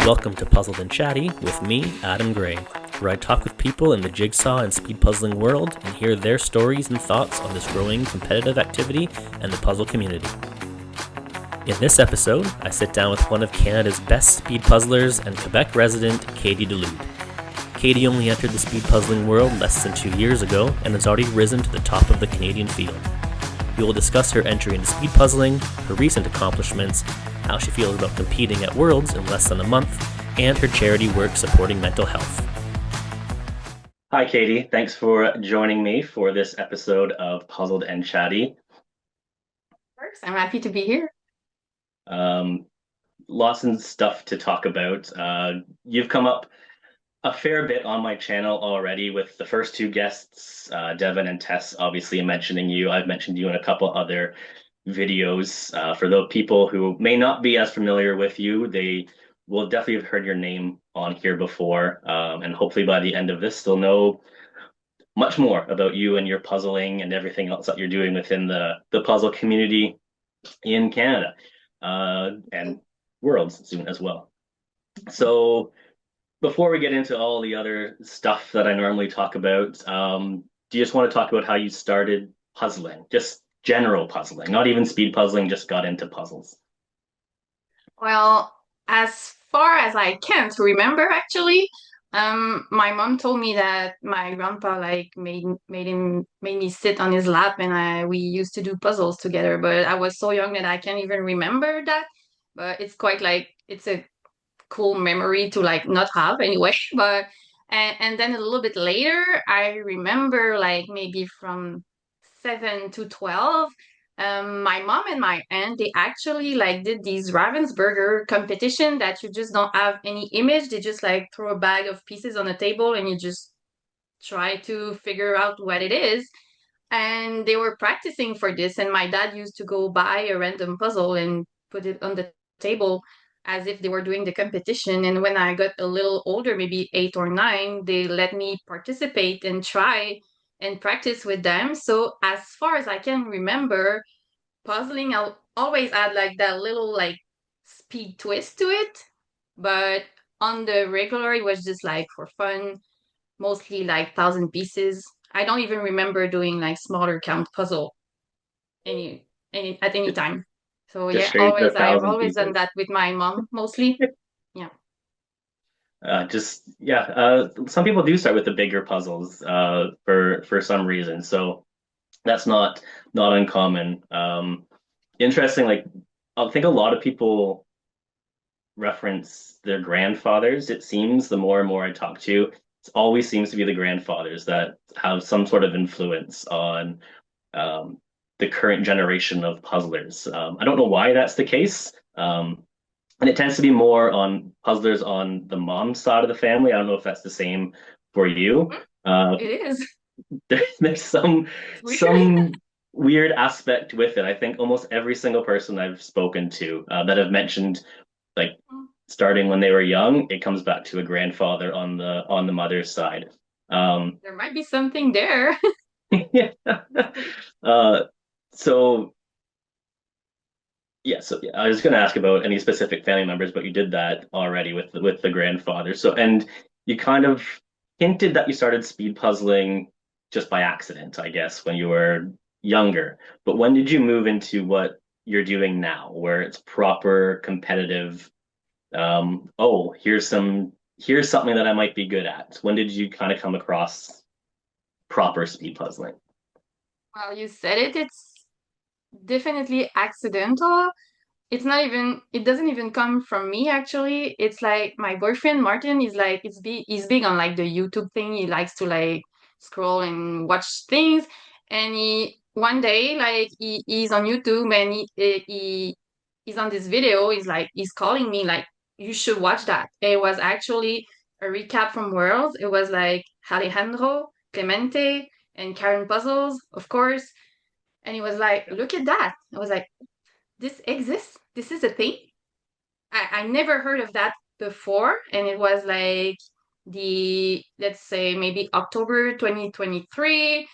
Welcome to Puzzled and Chatty with me, Adam Gray, where I talk with people in the jigsaw and speed puzzling world and hear their stories and thoughts on this growing competitive activity and the puzzle community. In this episode, I sit down with one of Canada's best speed puzzlers and Quebec resident, Catie Dulude. Catie only entered the speed puzzling world less than 2 years ago and has already risen to the top of the Canadian field. We will discuss her entry into speed puzzling, her recent accomplishments, how she feels about competing at Worlds in less than a month, and her charity work supporting mental health. Hi, Catie. Thanks for joining me for this episode of Puzzled and Chatty. I'm happy to be here. Lots of stuff to talk about. You've come up a fair bit on my channel already with the first two guests, Devin and Tess, obviously mentioning you. I've mentioned you in a couple other videos. For those people who may not be as familiar with you, they will definitely have heard your name on here before. And hopefully by the end of this, they'll know much more about you and your puzzling and everything else that you're doing within the puzzle community in Canada, and Worlds soon as well. So before we get into all the other stuff that I normally talk about, do you just want to talk about how you started puzzling? Just general puzzling, not even speed puzzling, just got into puzzles. Well, as far as I can't remember, actually, my mom told me that my grandpa made me sit on his lap, and we used to do puzzles together. But I was so young that I can't even remember that. But it's quite it's a cool memory to not have anyway. But and then a little bit later, I remember maybe from 7 to 12. My mom and my aunt, they actually did these Ravensburger competition that you just don't have any image. They just throw a bag of pieces on a table and you just try to figure out what it is. And they were practicing for this, and my dad used to go buy a random puzzle and put it on the table as if they were doing the competition. And when I got a little older, maybe 8 or 9, they let me participate and try and practice with them. So as far as I can remember, puzzling always had that little speed twist to it. But on the regular, it was just for fun, mostly 1,000 pieces. I don't even remember doing smaller count puzzle any at any time. So Just yeah, straight to a always I've thousand always done pieces. that with my mom mostly. Yeah. Some people do start with the bigger puzzles for some reason, so that's not uncommon. Interesting, like I think a lot of people reference their grandfathers. It seems the more and more I talk to, it always seems to be the grandfathers that have some sort of influence on um, the current generation of puzzlers. I don't know why that's the case. And it tends to be more on puzzlers on the mom side of the family. I don't know if that's the same for you. Mhm. Uh, It is. there's some It's weird. some weird aspect with it. I think almost every single person I've spoken to that have mentioned like starting when they were young, it comes back to a grandfather on the mother's side. Um, There might be something there. yeah. Uh, so yeah, I was going to ask about any specific family members, but you did that already with the grandfather. So, and you kind of hinted that you started speed puzzling just by accident, I guess, when you were younger. But when did you move into what you're doing now, where it's proper competitive? Oh, here's something that I might be good at. When did you kind of come across proper speed puzzling? Well, you said it. It's definitely accidental. It doesn't even come from me actually. It's my boyfriend Martin is he's big on the YouTube thing. He likes to scroll and watch things. And he one day he's on YouTube, and he's on this video. He's calling me you should watch that. It was actually a recap from Worlds. It was Alejandro, Clemente, and Karen puzzles, of course. And he was like, look at that. I was like, this exists? This is a thing? I never heard of that before. And it was let's say maybe October 2023.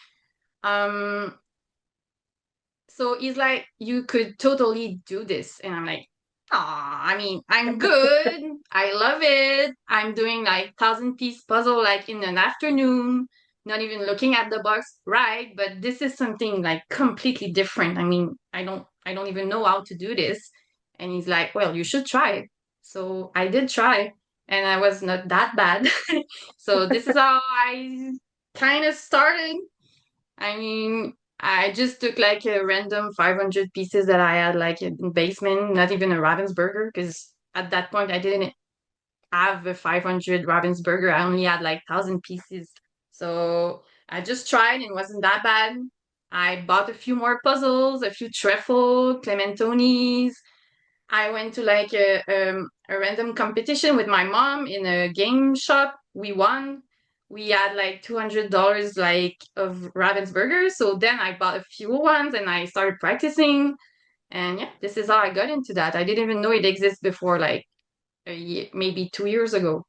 So he's like, you could totally do this. And I'm like, I mean, I'm good. I love it. I'm doing like 1,000 piece puzzle like in an afternoon, not even looking at the box, right? But this is something like completely different. I mean, I don't even know how to do this. And he's like, well, you should try. So I did try, and I was not that bad. So this is how I kind of started. I mean, I just took like a random 500 pieces that I had like in the basement, not even a Ravensburger, because at that point I didn't have a 500 Ravensburger. I only had like 1,000 pieces. So I just tried and it wasn't that bad. I bought a few more puzzles, a few trefoil, clementonis, I went to like a random competition with my mom in a game shop. We won. We had like $200 like of Ravensburger. So then I bought a few ones and I started practicing. And yeah, this is how I got into that. I didn't even know it exists before like a year, maybe 2 years ago.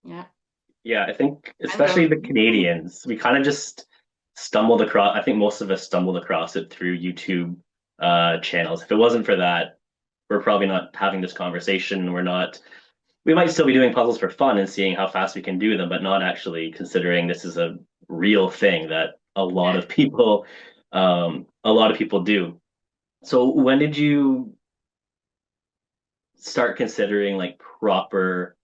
Yeah. Yeah, I think And especially the Canadians, we kind of just stumbled across, I think most of us stumbled across it through YouTube channels. If it wasn't for that, we're probably not having this conversation. We might still be doing puzzles for fun and seeing how fast we can do them, but not actually considering this is a real thing that yeah. a lot of people do. So when did you start considering like proper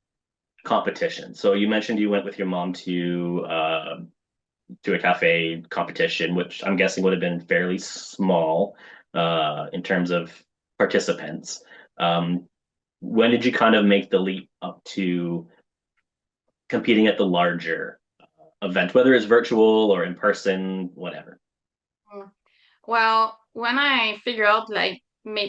competition? So you mentioned you went with your mom to a cafe competition, which I'm guessing would have been fairly small in terms of participants. Um, when did you kind of make the leap up to competing at the larger event, whether it's virtual or in person, whatever? Mm. Well, when I figured out like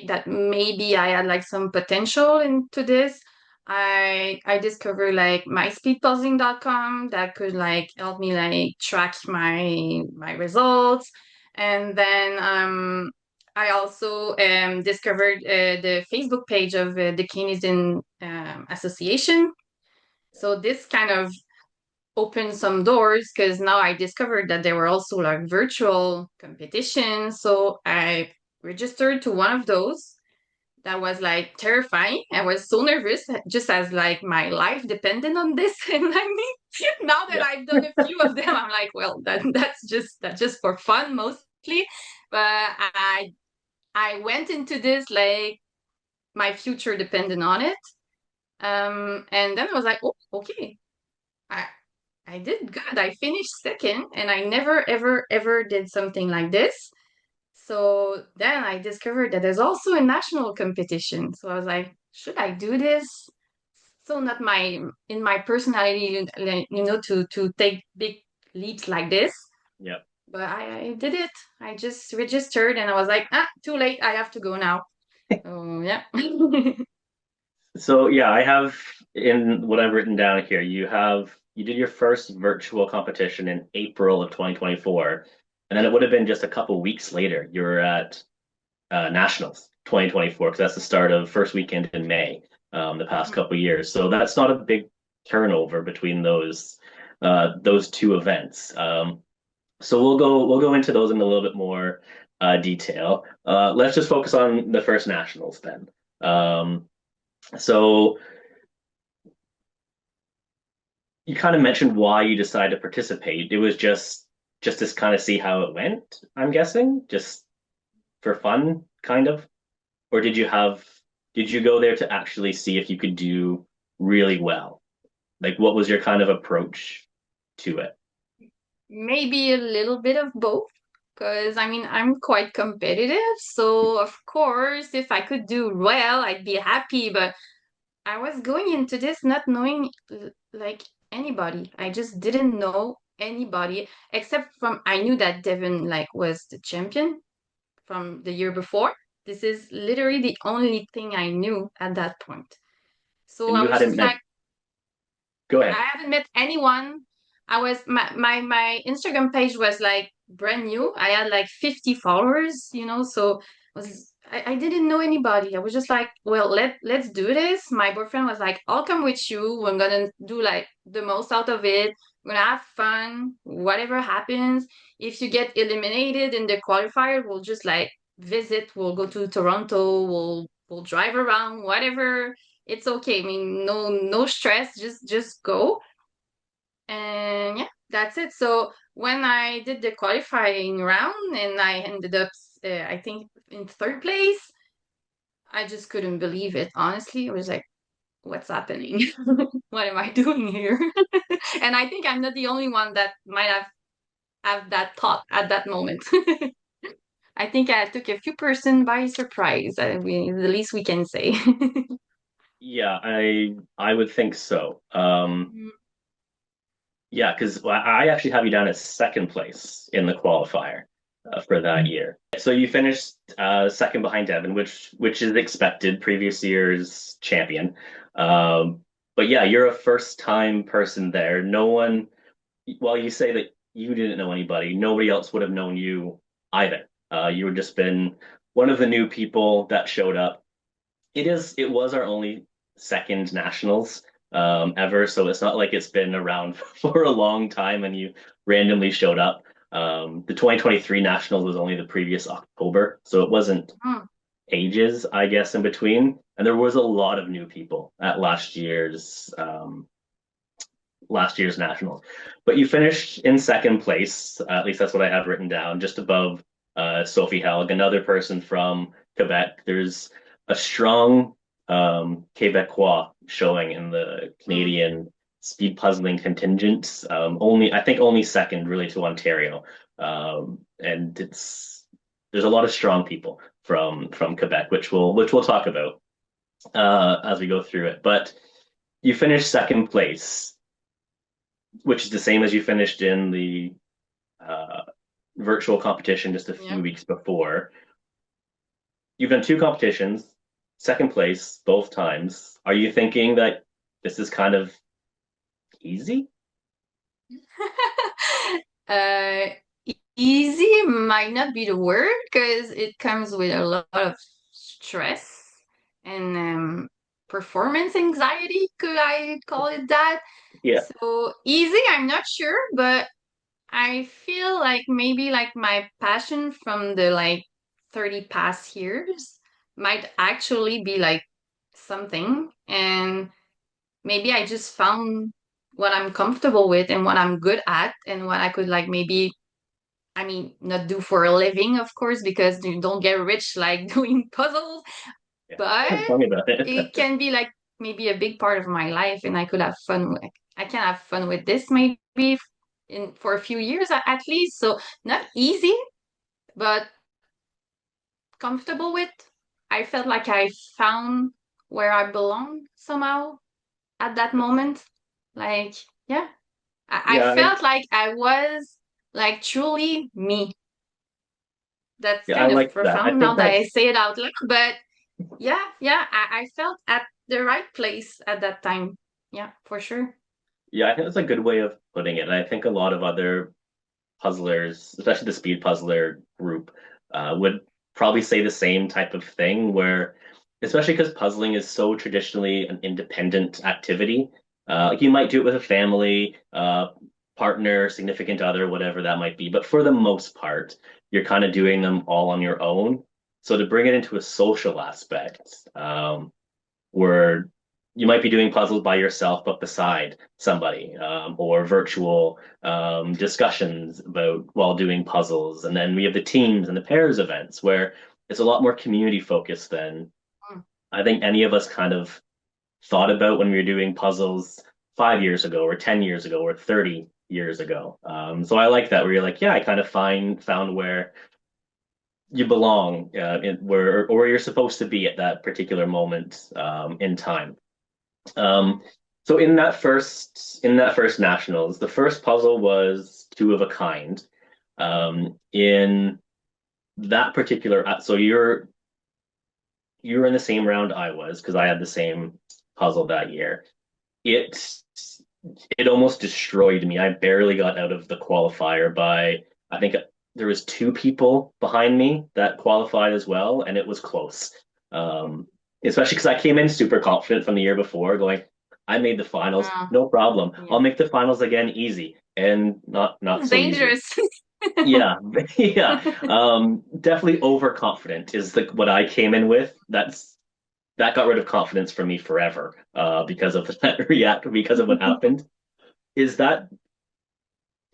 that maybe I had like some potential into this, I discovered like my speedpuzzling.com that could like help me like track my results. And then I also discovered the Facebook page of the Canadian Association. So this kind of opened some doors because now I discovered that there were also like virtual competitions. So I registered to one of those. That was like terrifying. I was so nervous, just as like my life depended on this. And I mean, now that Yeah. I've done a few of them, I'm like, well, that's just for fun mostly. But I went into this like my future depended on it. And then I was like, oh, okay. I I did good. I finished second, and I never, ever, ever did something like this. So then I discovered that there's also a national competition. So I was like, should I do this? So not my in my personality, to take big leaps like this. Yeah. But I did it. I just registered, and I was like, too late. I have to go now. Oh yeah. So yeah, I have in what I've written down here, you did your first virtual competition in April of 2024, and then it would have been just a couple weeks later, you were at Nationals 2024, because that's the start of first weekend in May, the past couple years. So that's not a big turnover between those two events. So we'll go into those in a little bit more detail. Let's just focus on the first Nationals then. So you kind of mentioned why you decided to participate. It was just to kind of see how it went, I'm guessing, just for fun, kind of. Or did you go there to actually see if you could do really well? Like what was your kind of approach to it? Maybe a little bit of both. Because I mean, I'm quite competitive. So, of course, if I could do well, I'd be happy. But I was going into this not knowing like anybody. I just didn't know anybody except from I knew that Devin like was the champion from the year before. This is literally the only thing I knew at that point. So And I you was hadn't just met, like, go I ahead. haven't met anyone. I was my Instagram page was like brand new. I had like 50 followers, so I didn't know anybody. I was just like, well, let's do this. My boyfriend was like, I'll come with you. We're gonna do like the most out of it. We're gonna have fun. Whatever happens. If you get eliminated in the qualifier, we'll just like visit. We'll go to Toronto. We'll we'll drive around, whatever. It's okay. I mean, no stress. Just go. And yeah, that's it. So when I did the qualifying round and I ended up, I think, in third place, I just couldn't believe it. Honestly, I was like, what's happening? What am I doing here? And I think I'm not the only one that might have that thought at that moment. I think I took a few person by surprise. The least we can say. Yeah, I would think so. Yeah, because I actually have you down as second place in the qualifier for that year. So you finished second behind Devin, which is expected, previous year's champion. But yeah, you're a first time person there. No one, while you say that you didn't know anybody, nobody else would have known you either. You would just been one of the new people that showed up. It was our only second nationals ever, so it's not like it's been around for a long time and you randomly showed up. The 2023 nationals was only the previous October, so it wasn't Hmm. ages, I guess, in between. And there was a lot of new people at last year's nationals. But you finished in second place, at least that's what I have written down, just above Sophie Helg, another person from Quebec. There's a strong Québécois showing in the Hmm. Canadian speed puzzling contingent. Only I think only second really to Ontario. And it's there's a lot of strong people from Quebec, which we'll talk about as we go through it. But you finished second place, which is the same as you finished in the uh, virtual competition just a Yeah. few weeks before. You've done two competitions, second place both times. Are you thinking that this is kind of easy? uh, Easy might not be the word because it comes with a lot of stress and performance anxiety, could I call it that? Yeah, So easy, I'm not sure, but I feel like maybe like my passion from the like 30 past years might actually be like something. And maybe I just found what I'm comfortable with and what I'm good at and what I could like maybe, I mean, not do for a living, of course, because you don't get rich like doing puzzles, but yeah. Tell me about it. it can be like maybe a big part of my life and I could have fun with, I can have fun with this maybe in for a few years at least. So not easy, but comfortable with. I felt like I found where I belong somehow at that moment. Like, yeah, I Yeah, felt like I was like truly me. That's I kind of like that. I profound now think that I that's say it out loud, but yeah, I felt at the right place at that time. Yeah, for sure. yeah, I think that's a good way of putting it. And I think a lot of other puzzlers, especially the speed puzzler group, would probably say the same type of thing where, especially because puzzling is so traditionally an independent activity. Like you might do it with a family, partner, significant other, whatever that might be. But for the most part, you're kind of doing them all on your own. So to bring it into a social aspect, where you might be doing puzzles by yourself, but beside somebody, or virtual discussions about while doing puzzles. And then we have the teams and the pairs events where it's a lot more community focused than Mm. I think any of us kind of thought about when we were doing puzzles 5 years ago, or 10 years ago, or 30 years ago. So I like that where you're like, yeah, I kind of found where you belong, where or where you're supposed to be at that particular moment in time. Um, so in that first nationals, the first puzzle was two of a kind. In that particular, so you're in the same round I was because I had the same puzzle that year. It it almost destroyed me. I barely got out of the qualifier by I think there was two people behind me that qualified as well, and it was close. Um, Especially because I came in super confident from the year before, going, I made the finals, Uh, no problem. I'll yeah. make the finals again easy, and not It's so easy. dangerous. Yeah, yeah. Definitely overconfident is what I came in with. That's that got rid of confidence from me forever because of that react because of what happened. Is that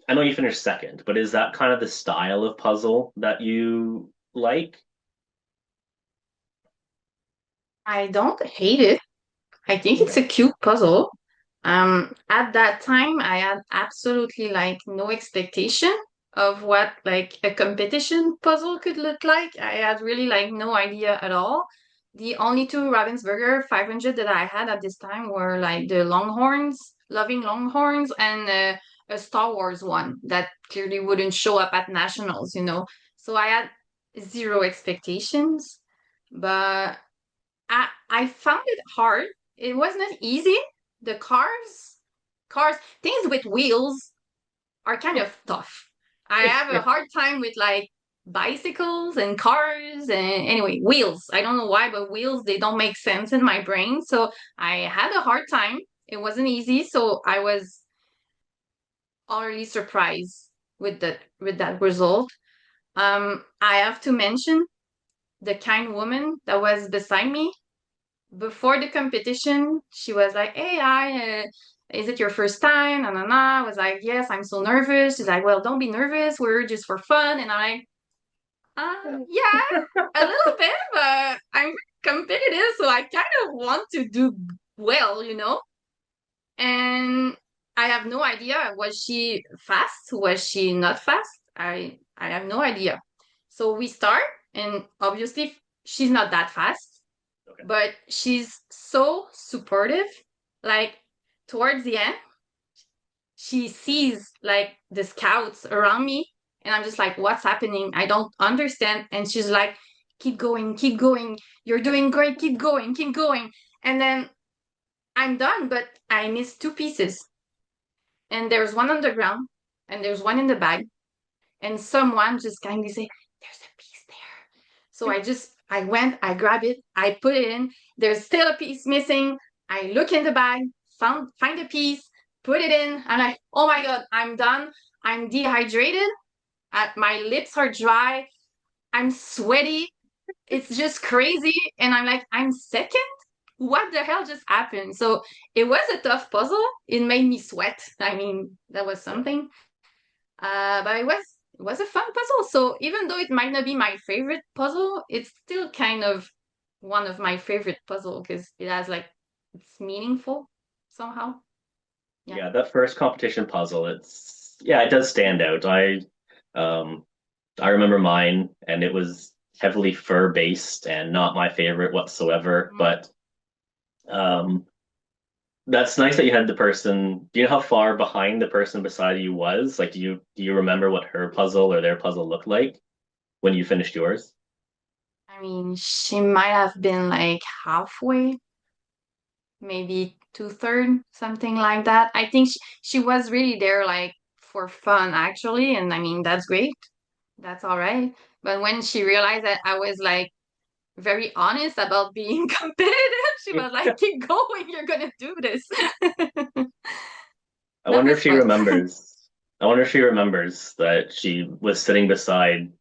I know you finished second, but is that kind of the style of puzzle that you like? I don't hate it. I think it's Okay. a cute puzzle. At that time, I had absolutely like no expectation of what like a competition puzzle could look like. I had really like no idea at all. The only two Ravensburger 500 that I had at this time were like the Longhorns, Loving Longhorns, and a Star Wars one that clearly wouldn't show up at nationals, you know. So I had zero expectations, but I found it hard. It was not easy. The cars, things with wheels are kind of tough. I have a hard time with like bicycles and cars and anyway, wheels. I don't know why, but wheels, they don't make sense in my brain. So I had a hard time. It wasn't easy. So I was already surprised with that result. I have to mention the kind woman that was beside me before the competition, she was like, "Hey, is it your first time?" Na na na. I was like, "Yes, I'm so nervous." She's like, "Well, don't be nervous. We're just for fun." And I'm like, yeah, a little bit, but I'm competitive, so I kind of want to do well, you know." And I have no idea. Was she fast? Was she not fast? I have no idea. So we start, and obviously she's not that fast, Okay. but she's so supportive. Like towards the end, she sees like the scouts around me, and I'm just like, what's happening? I don't understand. And she's like, keep going, keep going. You're doing great. Keep going, keep going. And then I'm done, but I missed two pieces. And there's one on the ground, and there's one in the bag. And someone just kindly say, there's a piece there. So I went, I grabbed it, I put it in. There's still a piece missing. I look in the bag, find a piece, put it in. I'm like, oh my God, I'm done. I'm dehydrated. My lips are dry. I'm sweaty. It's just crazy. And I'm like, I'm second? What the hell just happened? So it was a tough puzzle. It made me sweat. I mean, that was Yeah. something. But it was a fun puzzle. So even though it might not be my favorite puzzle, it's still kind of one of my favorite puzzle because it has like it's meaningful somehow. Yeah. Yeah, that first competition puzzle, it does stand out. Um I remember mine and it was heavily fur based and not my favorite whatsoever, Mm. but um that's nice that you had the person. Do you know how far behind the person beside you was? Like, do you remember what her puzzle or their puzzle looked like when you finished yours? I mean, she might have been like halfway, maybe two-third, something like that. I think she was really there like for fun actually, and I mean that's great. That's all right. But when she realized that I was like very honest about being competitive. She was like, keep going, you're gonna do this. I That wonder was if she fun. remembers. I wonder if she remembers that she was sitting beside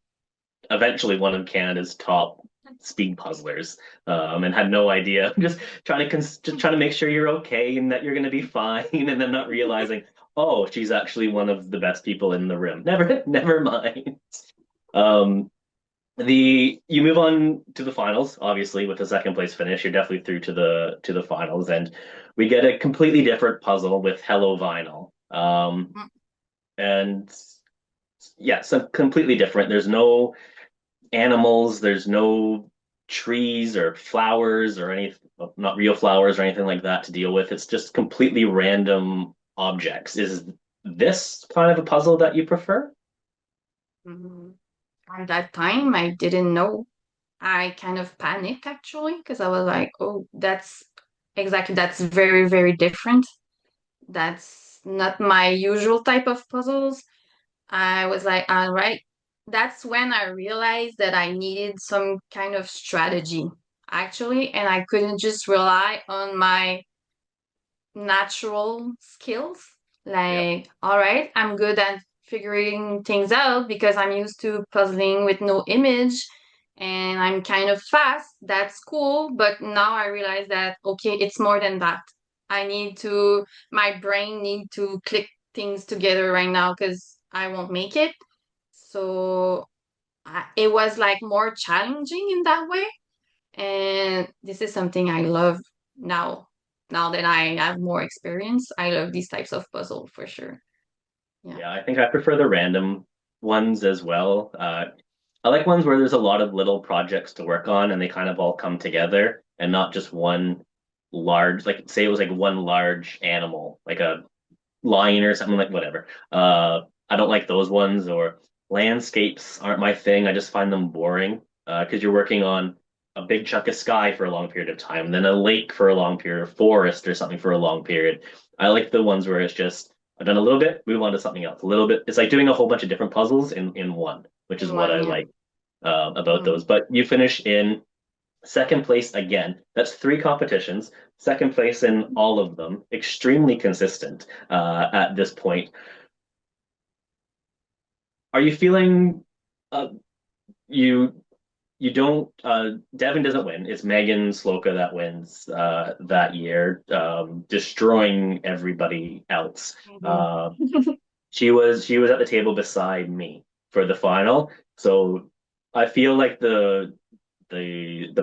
eventually one of Canada's top speed puzzlers, and had no idea. Just just trying to make sure you're okay and that you're going to be fine, and then not realizing, oh, she's actually one of the best people in the room. Never mind. Um, the you move on to the finals, obviously, with the second place finish. You're definitely through to the finals, and we get a completely different puzzle with Hello Vinyl. And yeah, so completely different. There's no animals, there's no trees or flowers or any, not real flowers or anything like that to deal with. It's just completely random objects. Is this kind of a puzzle that you prefer? Mhm. At that time, I didn't know. I kind of panicked actually because I was like, oh, that's very, very different. That's not my usual type of puzzles. I was like, all right. That's when I realized that I needed some kind of strategy, actually, and I couldn't just rely on my natural skills. Yeah. Like, all right, I'm good at figuring things out because I'm used to puzzling with no image. and I'm kind of fast. That's cool. But now I realize that, okay, it's more than that. My brain need to click things together right now because I won't make it. So it was like more challenging in that way. And this is something I love now. Now that I have more experience, I love these types of puzzle for sure. Yeah. Yeah, I think I prefer the random ones as well. I like ones where there's a lot of little projects to work on and they kind of all come together and not just one large, like say it was like one large animal, like a lion or something like whatever. I don't like those ones or landscapes aren't my thing. I just find them boring because you're working on a big chunk of sky for a long period of time, then a lake for a long period, or forest or something for a long period. I like the ones where it's just I've done a little bit, move on to something else. A little bit. It's like doing a whole bunch of different puzzles in one, which is In what I one, yeah. like about Mm. those. But you finish in second place again. That's three competitions. Second place in all of them. Extremely consistent at this point. Are you feeling uh, you you don't Devin doesn't win. It's Megan Sloka that wins that year, destroying everybody else. Mhm. Uh, she was at the table beside me for the final. So I feel like the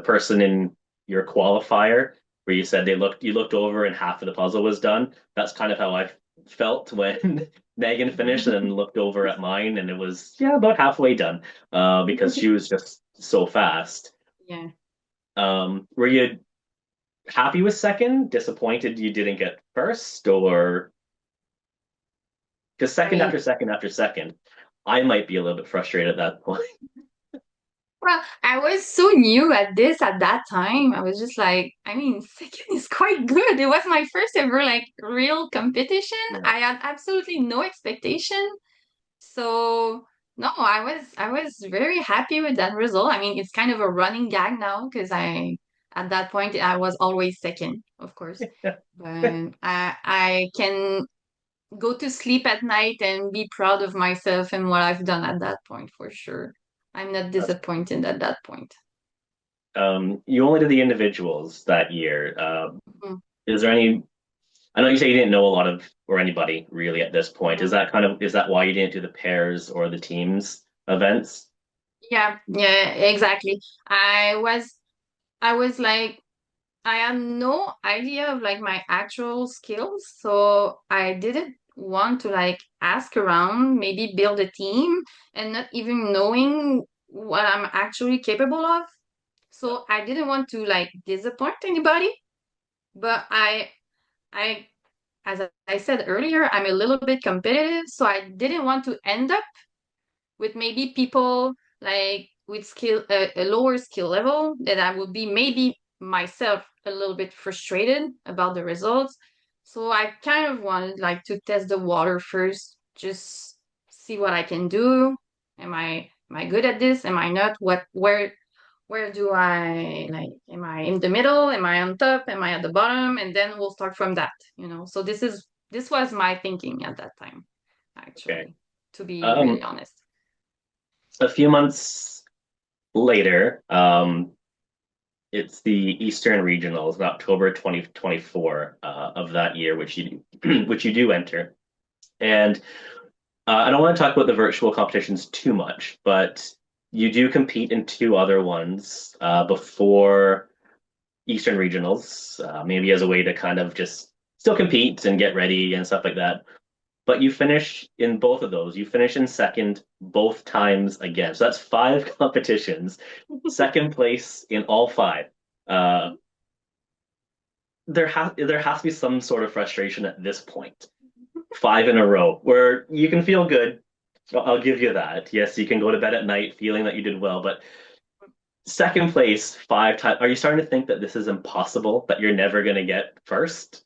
person in your qualifier where you said you looked over and half of the puzzle was done. That's kind of how I felt when Megan finished and looked over at mine and it was yeah about halfway done because she was just so fast. Yeah. Were you happy with second? Disappointed you didn't get first, or because I second mean, after second after second, I might be a little bit frustrated at that point. well, I was so new at this at that time. I was just like, I mean, second is quite good. It was my first ever like real competition. Yeah. I had absolutely no expectation. So no, I was very happy with that result. I mean, it's kind of a running gag now because I at that point I was always second, of course. But I can go to sleep at night and be proud of myself and what I've done at that point for sure. I'm not That's disappointed at that point. you only did the individuals that year. Mhm. Is there any? I know you say you didn't know a lot of or anybody really at this point. Mhm. Is that why you didn't do the pairs or the teams events? Yeah, yeah, exactly. I was like I had no idea of like my actual skills, so I didn't want to like ask around, maybe build a team and not even knowing what I'm actually capable of. Yeah. So I didn't want to like disappoint anybody, but I as I said earlier, I'm a little bit competitive, so I didn't want to end up with maybe people like with a lower skill level that I would be maybe myself a little bit frustrated about the results. So I kind of wanted like to test the water first, just see what I can do. Am I good at this? Am I not? Where do I like am I in the middle? Am I on top? Am I at the bottom? And then we'll start from that. So this was my thinking at that time, Okay. actually, to be really Um, honest. a few months later, it's the Eastern Regionals in October 2024 of that year, which you which you do enter. And I don't want to talk about the virtual competitions too much, but you do compete in two other ones before Eastern Regionals, maybe as a way to kind of just still compete and get ready and stuff like that. But you finish in both of those. You finish in second both times again. So that's five competitions, second place in all five. Uh, there has to be some sort of frustration at this point. Five in a row, where you can feel good. I'll give you that. Yes, you can go to bed at night feeling that you did well, but second place five times. Are you starting to think that this is impossible? That you're never going to get first?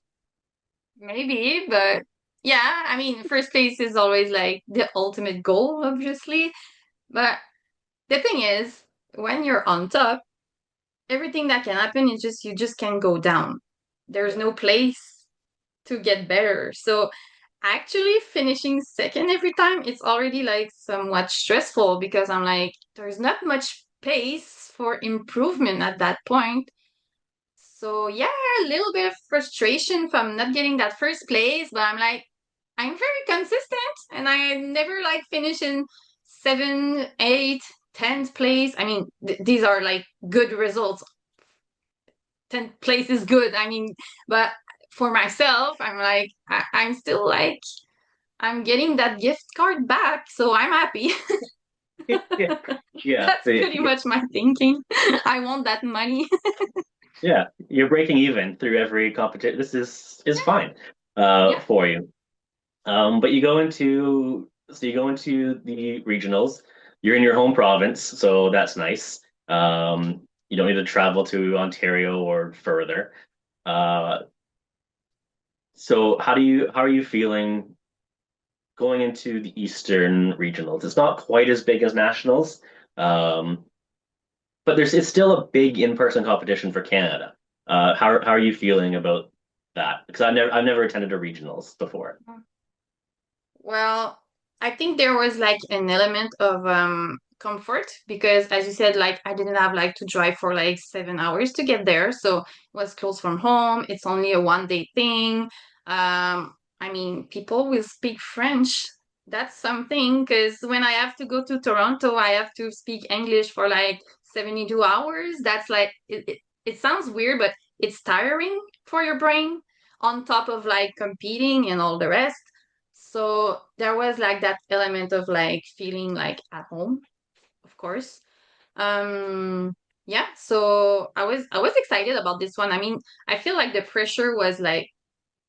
Maybe, but yeah, I mean, first place is always like the ultimate goal, obviously. But the thing is, when you're on top, everything that can happen is just you just can't go down. There's Yeah. no place to get better. So actually finishing second every time, it's already like somewhat stressful because I'm like, there's not much space for improvement at that point. So yeah, a little bit of frustration from not getting that first place, but I'm like, I'm very consistent and I never like finish in 7th, 8th, 10th place. I mean, these are like good results. 10th place is good. I mean, but for myself, I'm like, I'm still like, I'm getting that gift card back, so I'm happy. Yeah, That's pretty much my thinking. I want that money. yeah. You're breaking even through every competition. This is fine Yeah. for you. But you go into the regionals. You're in your home province, so that's nice. You don't need to travel to Ontario or further. Uh, so how are you feeling going into the Eastern regionals? It's not quite as big as nationals, um, but it's still a big in-person competition for Canada. How are you feeling about that? Because I've never attended a regionals before. Well, I think there was like an element of comfort because as you said, like I didn't have like to drive for like 7 hours to get there. So it was close from home. It's only a 1 day thing. I mean, people will speak French. That's something because when I have to go to Toronto, I have to speak English for like 72 hours. That's like it sounds weird, but it's tiring for your brain on top of like competing and all the rest. So there was like that element of like feeling like at home, of course. Um yeah, so I was excited about this one. I mean, I feel like the pressure was like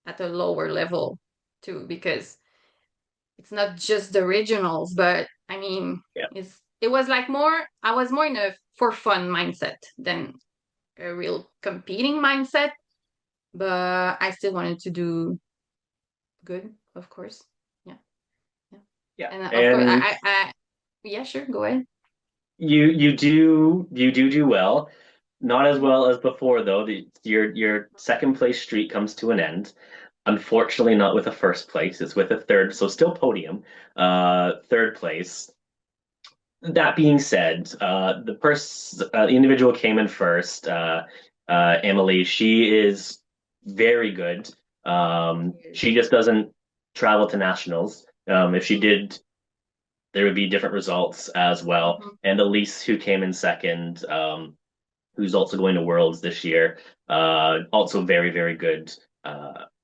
at a lower level too because it's not just the regionals, but I mean, Yeah. it was like more I was more in a for fun mindset than a real competing mindset, but I still wanted to do good, of course. Yeah. Yeah. Yeah. And of course, And yeah, sure, go ahead. you do well. Not as well as before though. Your second place streak comes to an end. Unfortunately, not with a first place. It's with a third, so still podium. Third place. That being said, the individual came in first. Emily, she is very good. She just doesn't travel to nationals. If she did, there would be different results as well. Mhm. And Elise, who came in second, who's also going to Worlds this year, also very, very good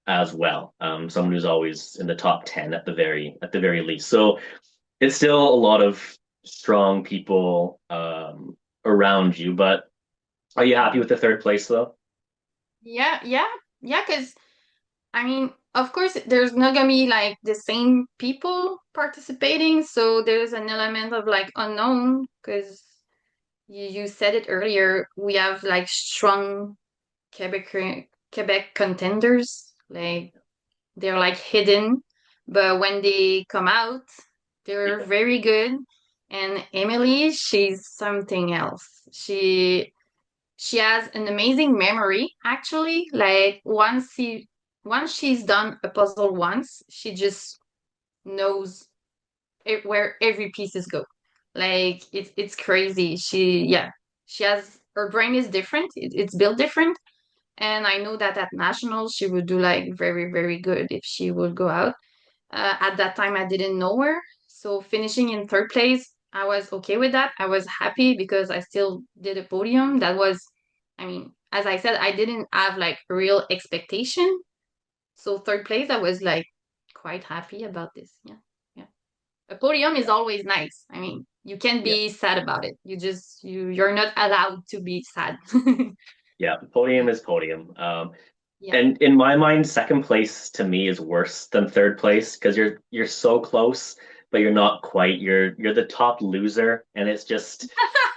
as well. Someone who's always in the top 10 at the very least. So it's still a lot of strong people around you, but are you happy with the third place though? Yeah, yeah, yeah, because I mean, of course, there's not gonna be like the same people participating, so there's an element of like unknown because you said it earlier, we have like strong Quebec contenders, like they're like hidden, but when they come out, they're Yeah, very good. And Emily, she's something else. She has an amazing memory, actually. Like once she's done a puzzle once, she just knows where every pieces go. Like it's crazy. She has her brain is different. It's built different. And I know that at nationals she would do like very, very good if she would go out. At that time, I didn't know her. So finishing in third place, I was okay with that. I was happy because I still did a podium. That was, I mean, as I said, I didn't have like real expectation. So third place, I was like quite happy about this. Yeah. Yeah. A podium is yeah, always nice. I mean, you can't yeah, be sad about it. You're not allowed to be sad. yeah. Podium Yeah. is podium. Yeah. And in my mind, second place to me is worse than third place because you're so close, but you're not quite. You're the top loser, and it's just.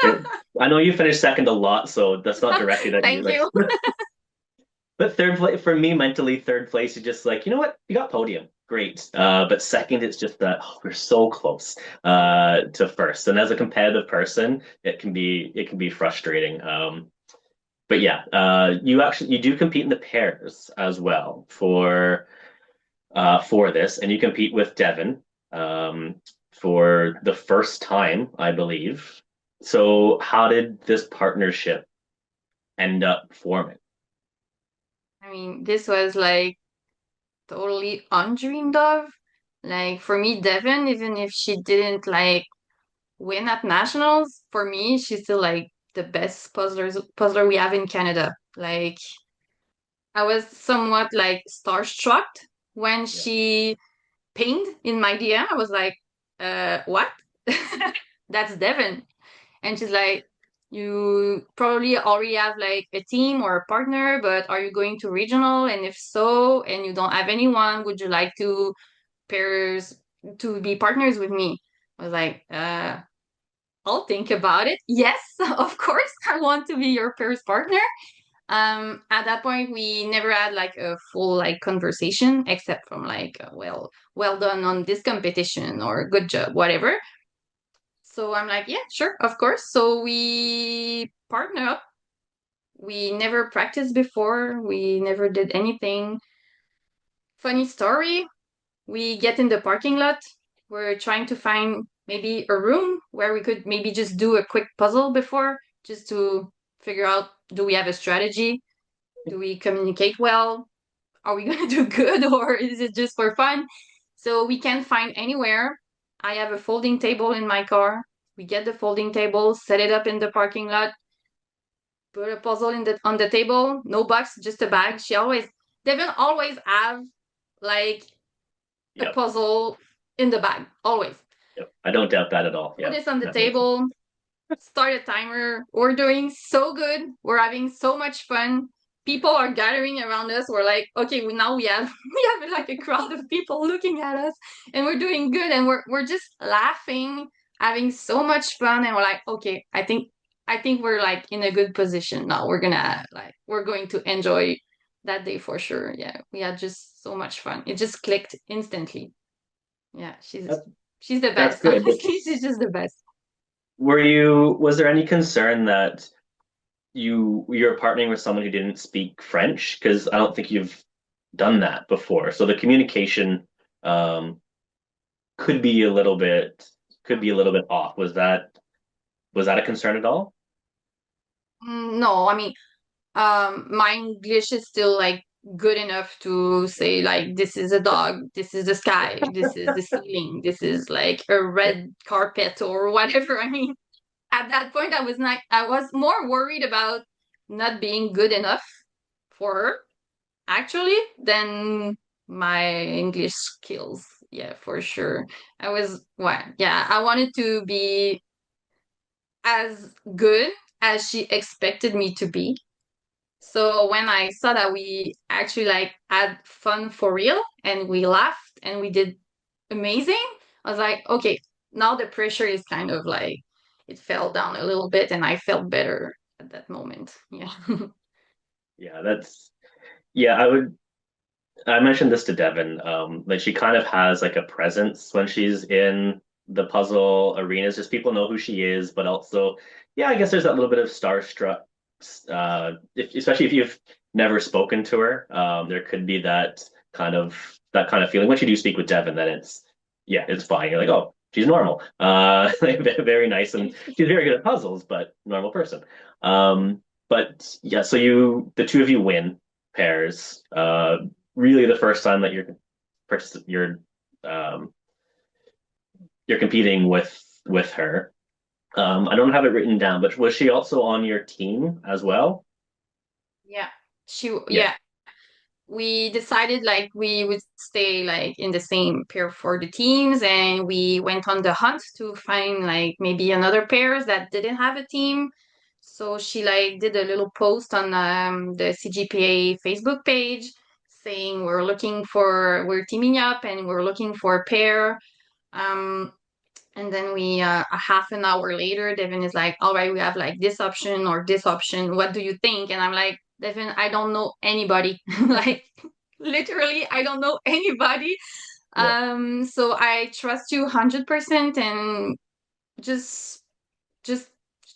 It, I know you finished second a lot, so that's not directed at you. Thank Like, you. but third place for me, mentally, third place is just like, you know what? You got podium. Great. But second, it's just that we're so close to first. And as a competitive person, it can be frustrating. But yeah, you do compete in the pairs as well for this, and you compete with Devin for the first time, I believe. So how did this partnership end up forming? I mean, this was like totally undreamed of. Like for me, Devin, even if she didn't like win at nationals, for me, she's still like the best puzzler we have in Canada. Like I was somewhat like starstruck when Yeah. she pinged in my DM. I was like, what? That's Devin. And she's like, you probably already have like a team or a partner, but are you going to regional? And if so, and you don't have anyone, would you like to pairs to be partners with me? I was like, I'll think about it. Yes, of course, I want to be your pairs partner. At that point, we never had like a full like conversation, except from like, well done on this competition or good job, whatever. So I'm like, yeah, sure, of course. So we partner up. We never practiced before. We never did anything. Funny story, we get in the parking lot. We're trying to find maybe a room where we could maybe just do a quick puzzle before, just to figure out, do we have a strategy? Do we communicate well? Are we going to do good or is it just for fun? So we can't find anywhere. I have a folding table in my car. We get the folding table, set it up in the parking lot, put a puzzle in the on the table, no box, just a bag. Devin always have like a Yep. puzzle in the bag, always. Yep. I don't doubt that at all. Put Yeah. this on the That makes sense. table, start a timer. We're doing so good. We're having so much fun. People are gathering around us. We're like, okay, now we have we have like a crowd of people looking at us, and we're doing good, and we're just laughing, having so much fun, and we're like, okay, I think we're like in a good position now. We're going to enjoy that day for sure. Yeah, we had just so much fun. It just clicked instantly. Yeah, That's she's the that's best. good. Honestly, she's just the best. Was there any concern that you're partnering with someone who didn't speak French? Because I don't think you've done that before. So the communication um, could be a little bit off. Was that a concern at all? No, I mean, my English is still like good enough to Yeah. say like this is a dog, this is the sky, this is the ceiling, this is like a Yeah. red carpet or whatever. I mean, at that point, I was more worried about not being good enough for her actually than my English skills. Yeah, for sure. I wanted to be as good as she expected me to be. So when I saw that we actually like had fun for real and we laughed and we did amazing, I was like, okay, now the pressure is kind of like it fell down a little bit and I felt better at that moment. Yeah. Yeah, yeah, I mentioned this to Devin. Like she kind of has like a presence when she's in the puzzle arenas. Just people know who she is, but also, yeah, I guess there's that little bit of starstruck, especially if you've never spoken to her. There could be that kind of feeling. Once you do speak with Devin, then yeah, it's fine. You're like, oh, she's normal. Like, very nice, and she's very good at puzzles, but normal person. But yeah, so the two of you win pairs. Really the first time that you're um, you're competing with her. I don't have it written down, but was she also on your team as well? Yeah. Yeah, Yeah, we decided like we would stay like in the same pair for the teams and we went on the hunt to find like maybe another pairs that didn't have a team. So she like did a little post on the CGPA Facebook page saying we're teaming up and we're looking for a pair. Um, and then a half an hour later, Devin is like, all right, we have like this option or this option. What do you think? And I'm like, Devin, I don't know anybody. Like literally, I don't know anybody. yeah, So I trust you 100% and just just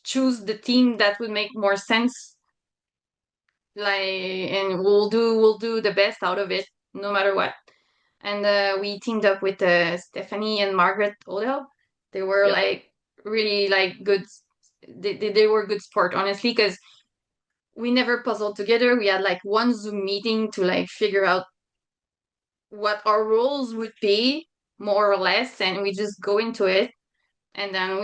choose the team that would make more sense. Like, and we'll do the best out of it, no matter what. And we teamed up with Stephanie and Margaret Odell. They were yeah, like really like good they were good sport, honestly, because we never puzzled together. We had like one Zoom meeting to like figure out what our roles would be, more or less, and we just go into it. And then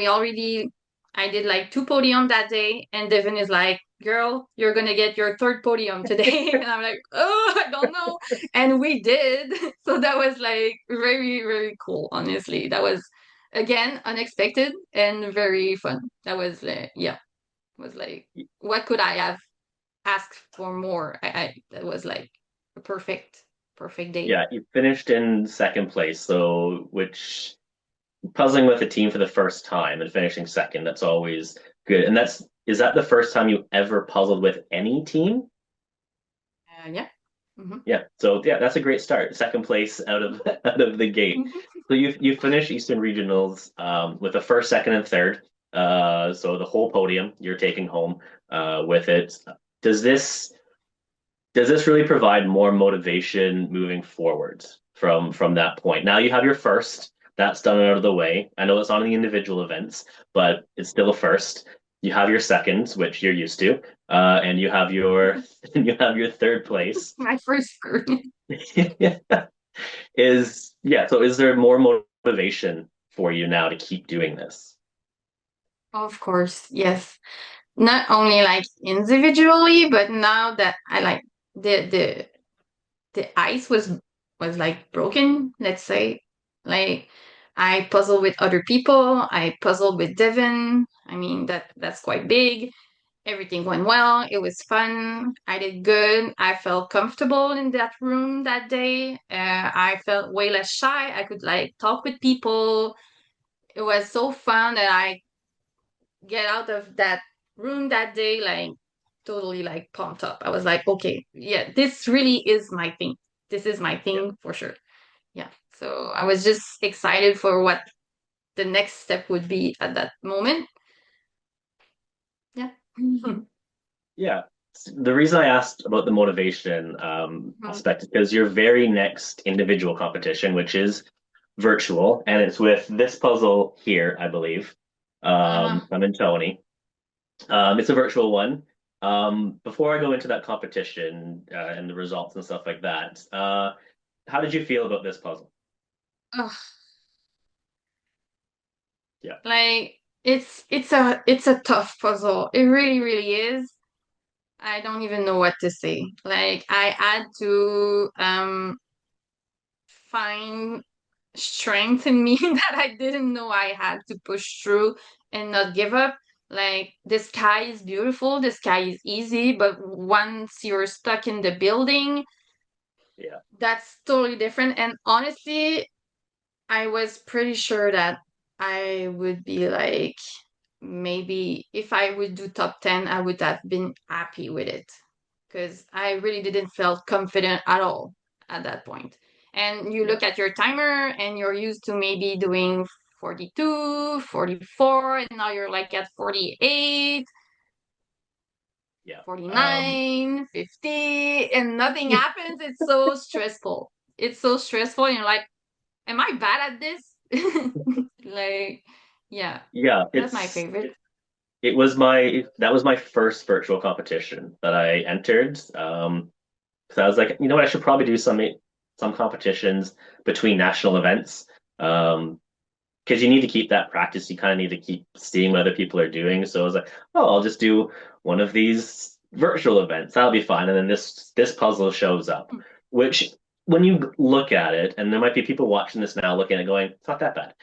I did like two podium that day, and Devin is like, "Girl, you're gonna get your third podium today." And I'm like, "Oh, I don't know." And we did. So that was like very, very cool, honestly. That was again unexpected and very fun. That was yeah, was like, what could I have asked for more? I that was like a perfect day. Yeah, you finished in second place, so which puzzling with a team for the first time and finishing second, that's always good. And is that the first time you ever puzzled with any team? Yeah. Hmm. Yeah. So yeah, that's a great start. Second place out of out of the gate. So you finished Eastern Regionals with a first, second, and third. So the whole podium you're taking home with it. Does this does this really provide more motivation moving forward from that point? Now you have your first, that's done and out of the way. I know it's on the individual events, but it's still a first. You have your seconds, which you're used to, and you have your you have your third place. My first screw. So is there more motivation for you now to keep doing this? Of course, yes. Not only like individually, but now that I like the the the ice was like broken, let's say. Like I puzzled with other people, I puzzled with Devin. I mean that's quite big. Everything went well. It was fun. I did good. I felt comfortable in that room that day. I felt way less shy. I could like talk with people. It was so fun that I get out of that room that day like totally like pumped up. I was like, okay, yeah, this really is my thing. This is my Yeah. thing for sure. Yeah. So I was just excited for what the next step would be at that moment. Yeah. Yeah. The reason I asked about the motivation aspect is because your very next individual competition, which is virtual, and it's with this puzzle here, I believe. Uh-huh. I'm in Tony. It's a virtual one. Before I go into that competition and the results and stuff like that, how did you feel about this puzzle? Ugh. Yeah. Like it's a tough puzzle. It really, really is. I don't even know what to say. Like I had to find strength in me that I didn't know I had to push through and not give up. Like the sky is beautiful, the sky is easy, but once you're stuck in the building, Yeah. that's totally different. And honestly, I was pretty sure that I would be like, maybe if I would do top 10, I would have been happy with it because I really didn't feel confident at all at that point. And you Yeah. look at your timer and you're used to maybe doing 42, 44, and now you're like at 48, Yeah. 49, 50, and nothing happens. It's so stressful. It's so stressful. And you're like, am I bad at this? Like, yeah, Yeah, that's my favorite. it was my that was my first virtual competition that I entered. So I was like, you know what, I should probably do some competitions between national events. Because you need to keep that practice. You kind of need to keep seeing what other people are doing. So I was like, oh, I'll just do one of these virtual events. That'll be fine. And then this puzzle shows up, which when you look at it, and there might be people watching this now looking at it going, it's not that bad.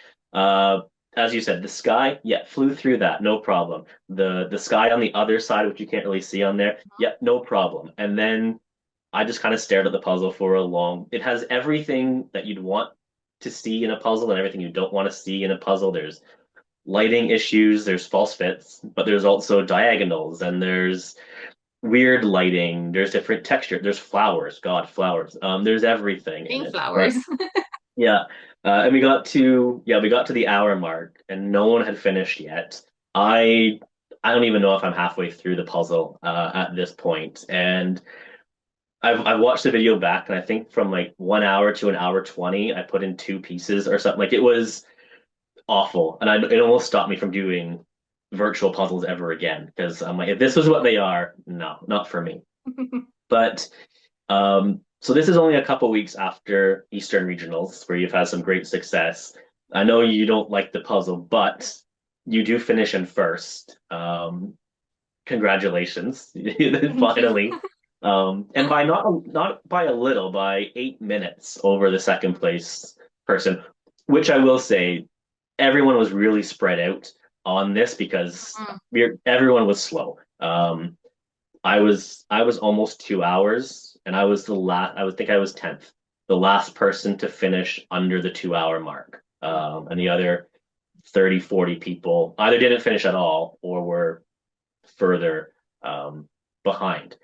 As you said, the sky, yeah, flew through that, no problem. The sky on the other side, which you can't really see on there, yeah, no problem. And then I just kind of stared at the puzzle for a long. It has everything that you'd want to see in a puzzle and everything you don't want to see in a puzzle. There's lighting issues, there's false fits, but there's also diagonals and there's weird lighting, there's different texture, there's flowers, God, flowers. There's everything in Pink it. But flowers. yeah, and we got to the hour mark and no one had finished yet. I don't even know if I'm halfway through the puzzle at this point, and I've watched the video back, and I think from like 1 hour to an hour 20, I put in two pieces or something. Like it was awful, and it almost stopped me from doing virtual puzzles ever again because I'm like, if this is what they are, no, not for me. But so this is only a couple weeks after Eastern Regionals where you've had some great success. I know you don't like the puzzle, but you do finish in first. Congratulations, Thank you. finally. And by not by a little, by 8 minutes over the second place person, which I will say, everyone was really spread out on this because everyone was slow. I was almost 2 hours, and I was the last. I would think I was 10th, the last person to finish under the 2 hour mark. And the other 30, 40 people either didn't finish at all or were further behind.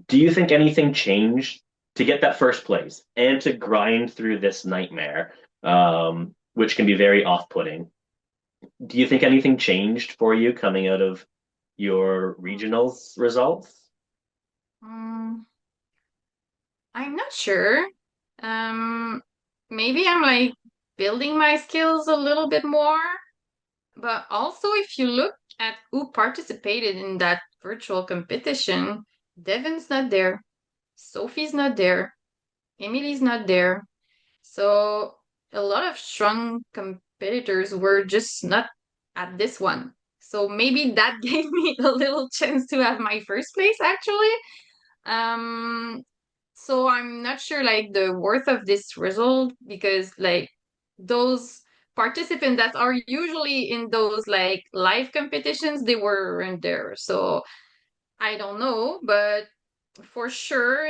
Do you think anything changed to get that first place and to grind through this nightmare, which can be very off-putting? Do you think anything changed for you coming out of your regionals results? Um, I'm not sure. Um, Maybe I'm like building my skills a little bit more. But also, if you look at who participated in that virtual competition, Devin's not there, Sophie's not there, Emily's not there. So a lot of strong competitors were just not at this one. So maybe that gave me a little chance to have my first place actually. Um, so I'm not sure like the worth of this result because like those participants that are usually in those like live competitions, they weren't there. So I don't know, but for sure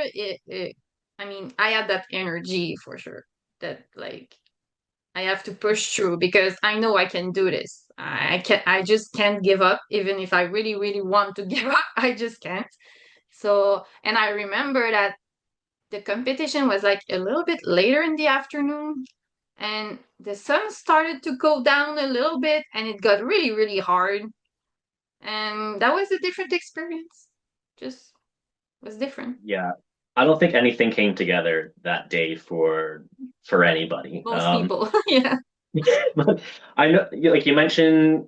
I mean, I had that energy for sure that like I have to push through because I know I can do this. I just can't give up even if I really really want to give up. I just can't. So, and I remember that the competition was like a little bit later in the afternoon and the sun started to go down a little bit and it got really, really hard. And that was a different experience. Just was different. Yeah, I don't think anything came together that day for anybody. Most people. Yeah. But I know, like you mentioned,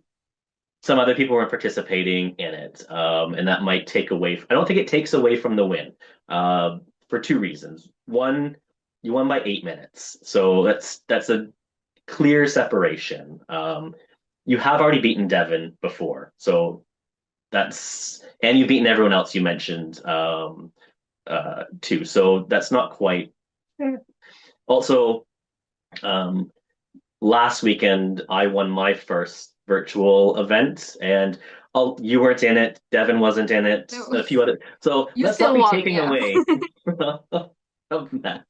some other people weren't participating in it, and that might take away. I don't think it takes away from the win, for two reasons. One, you won by 8 minutes, so that's a clear separation. You have already beaten Devon before, so and you've beaten everyone else you mentioned, too. So that's not quite. Also, um, last weekend I won my first virtual event, and you weren't in it, Devin wasn't in it, No. a few other. So You let's not still be won, taking yeah. away of that.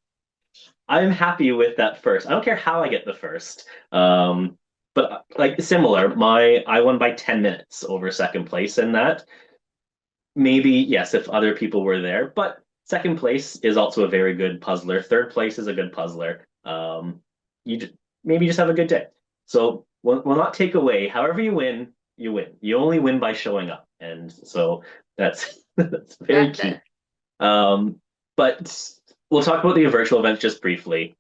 I'm happy with that first. I don't care how I get the first. But like similar, my I won by 10 minutes over second place in that. Maybe yes, if other people were there, but second place is also a very good puzzler. Third place is a good puzzler. You just, maybe just have a good day. So we'll not take away. However you win, you win. You only win by showing up, and so that's that's very That key. But we'll talk about the virtual events just briefly.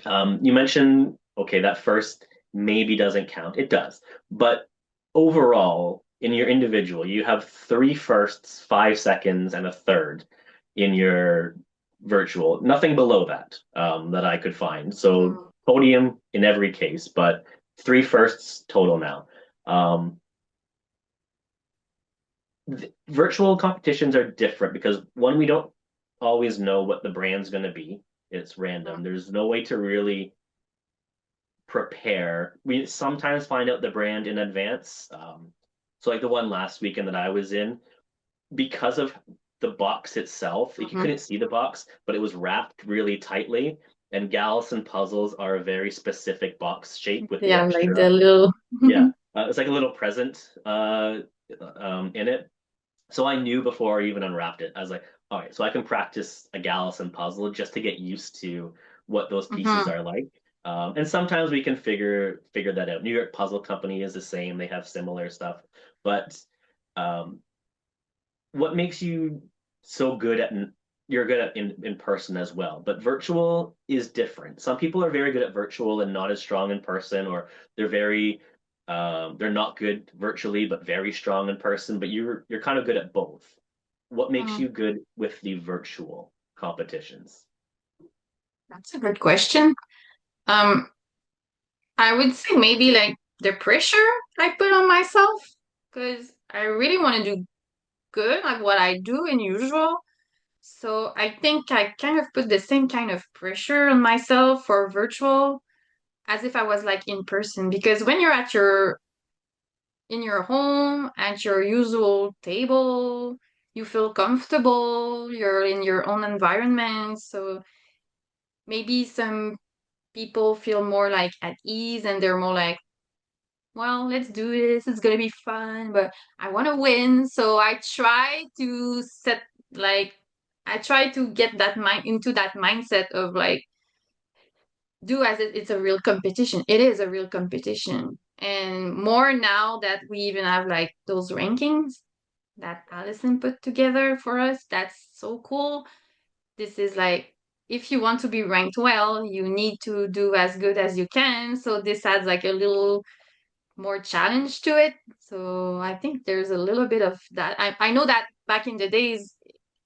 You mentioned, okay, that first maybe doesn't count. It does. But overall, in your individual, you have three firsts, 5 seconds, and a third in your virtual. Nothing below that, that I could find. So mm, podium in every case, but three firsts total now. Um, Virtual competitions are different because one, we don't always know what the brand's going to be. It's random. There's no way to really prepare. We sometimes find out the brand in advance. So like the one last weekend that I was in, because of the box itself, like you mhm. couldn't see the box, but it was wrapped really tightly. And Galison puzzles are a very specific box shape with the Yeah, like extra. the little Yeah, it's like a little present in it. So I knew before I even unwrapped it. I was like, all right, so I can practice a Galison puzzle just to get used to what those pieces Mhm. are like. And sometimes we can figure that out. New York Puzzle Company is the same; they have similar stuff. But um, what makes you so good at you're good at in person as well, but virtual is different. Some people are very good at virtual and not as strong in person, or they're very They're not good virtually, but very strong in person. But you're kind of good at both. What makes Mm, you good with the virtual competitions? that's a good question. Um, I would say maybe like the pressure I put on myself because I really want to do good at what I do in usual. So I think I kind of put the same kind of pressure on myself for virtual as if I was like in person because when you're at your in your home at your usual table, you feel comfortable, you're in your own environment. So maybe some people feel more like at ease and they're more like, well, let's do this. It's gonna be fun, but I want to win. So I try to set like I try to get that mind into that mindset of like do as it's a real competition. It is a real competition. And more now that we even have like those rankings that Allison put together for us, that's so cool. This is like if you want to be ranked well, you need to do as good as you can. So this adds like a little more challenge to it. So I think there's a little bit of that. I know that back in the days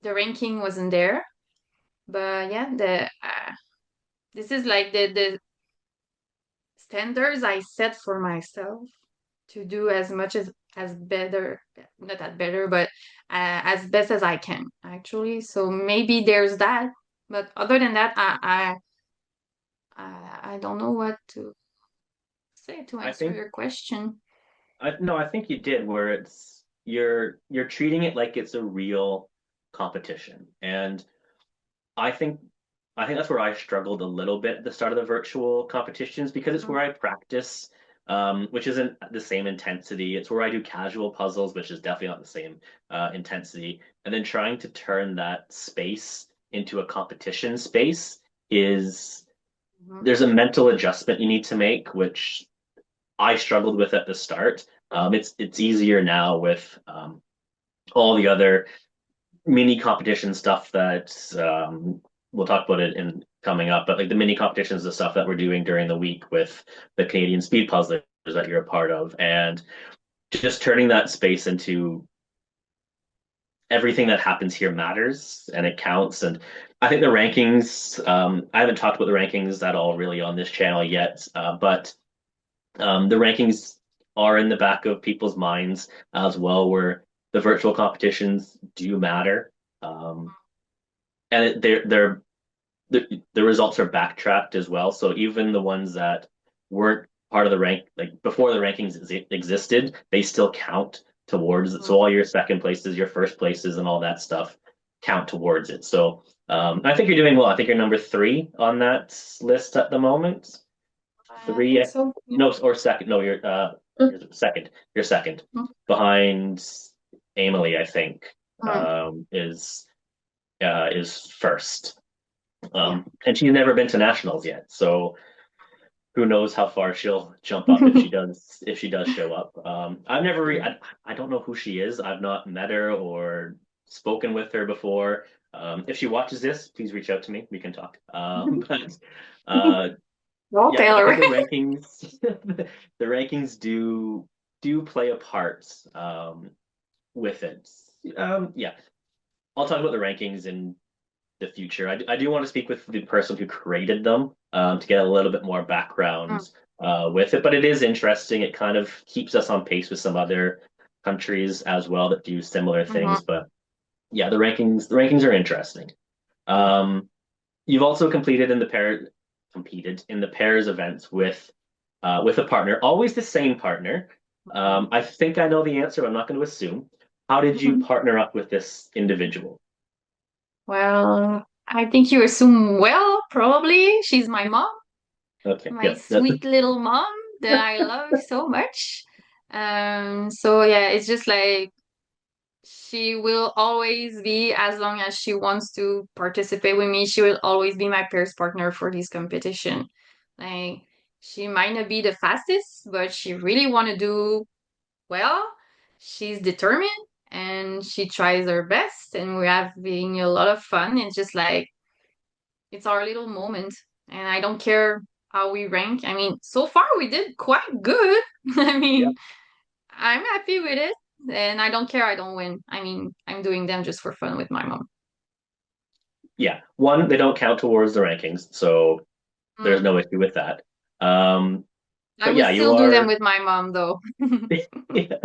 the ranking wasn't there, but yeah, the this is like the standards I set for myself to do as much as better, not that better, but as best as I can actually. So maybe there's that, but other than that, I don't know what to say to I answer think your question. I no, I think you did where you're treating it like it's a real competition. And I think I think that's where I struggled a little bit at the start of the virtual competitions because it's where I practice, which isn't the same intensity. It's where I do casual puzzles, which is definitely not the same intensity. And then trying to turn that space into a competition space is Mhm. there's a mental adjustment you need to make, which I struggled with at the start. It's easier now with all the other mini competition stuff that we'll talk about it in coming up, but like the mini competitions, the stuff that we're doing during the week with the Canadian speed puzzlers that you're a part of, and just turning that space into everything that happens here matters and it counts. And I think the rankings, I haven't talked about the rankings at all really on this channel yet, but the rankings are in the back of people's minds as well, where the virtual competitions do matter. Um, and the results are backtracked as well. So even the ones that weren't part of the rank, like before the rankings existed, they still count towards it. So all your second places, your first places, and all that stuff count towards it. So I think you're doing well. I think you're number three on that list at the moment. I Three, think so. no, or second. No, you're second. You're second behind Emily, I think, Mm, is first. yeah. And she's never been to nationals yet, so who knows how far she'll jump up if she does show up. I've never I don't know who she is. I've not met her or spoken with her before. If she watches this, please reach out to me. We can talk. But uh, Well, yeah, I Taylor. think the rankings the rankings do play a part with it. Yeah, I'll talk about the rankings in the future. I do want to speak with the person who created them to get a little bit more background with it. But it is interesting. It kind of keeps us on pace with some other countries as well that do similar Mm-hmm. things. But yeah, the rankings are interesting. Um, you've also competed in the pairs events with a partner, always the same partner. I think I know the answer. But I'm not going to assume. How did you partner up with this individual? Well, I think you assume well, probably. She's my mom, Okay, my yeah, that's sweet little mom that I love so much. So yeah, it's just like she will always be, as long as she wants to participate with me, she will always be my pairs partner for this competition. Like she might not be the fastest, but she really want to do well. She's determined and she tries her best, and we're having a lot of fun. It's just like it's our little moment, and I don't care. how we rank. I mean, so far we did quite good. I Yeah. mean, I'm happy with it, and I don't care I don't win. I mean, I'm doing them just for fun with my mom. Yeah. One, they don't count towards the rankings, so there's Mm. no issue with that. Um, I but would yeah, you still do them are with my mom though. yeah,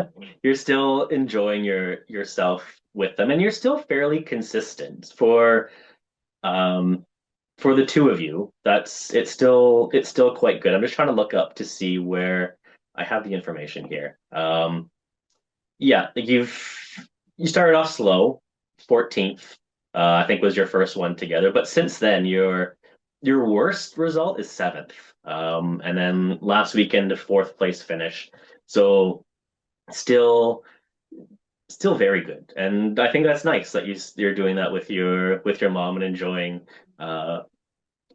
you're still enjoying yourself with them, and you're still fairly consistent um for the two of you. That's it's still quite good. I'm just trying to look up to see where I have the information here. Yeah, like you started off slow, 14th, I think was your first one together, but since then your worst result is seventh. And then last weekend a fourth place finish. So still still very good. And I think that's nice that you're doing that with your mom and enjoying uh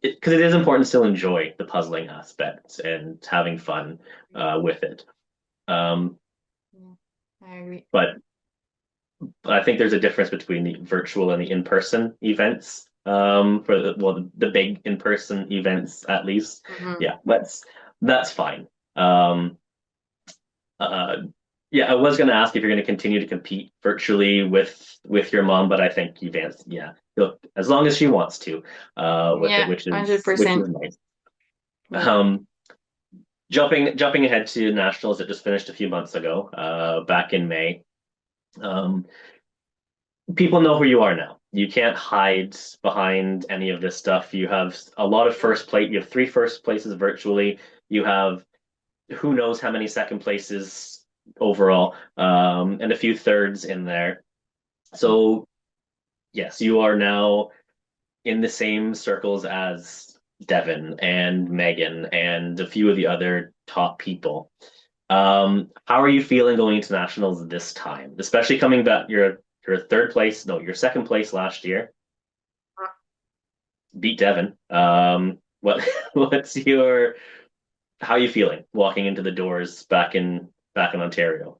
because it is important to still enjoy the puzzling aspect and having fun with it. Um, Yeah, I agree. but I think there's a difference between the virtual and the in-person events. For the big in-person events at least. Hmm. Yeah, that's fine. Um, uh, yeah, I was going to ask if you're going to continue to compete virtually with your mom, but I think you've answered. Yeah, as long as she wants to, with it, Yeah, which 100%. is nice. Yeah. Um, jumping ahead to nationals that just finished a few months ago, back in May. Um, People know who you are now. You can't hide behind any of this stuff. You have a lot of first place. You have three first places virtually. You have who knows how many second places overall, and a few thirds in there. So yes, you are now in the same circles as Devin and Megan and a few of the other top people. How are you feeling going into nationals this time, especially coming back? You're third place, no, you're second place last year, beat Devin. What what's your how are you feeling walking into the doors back in Ontario?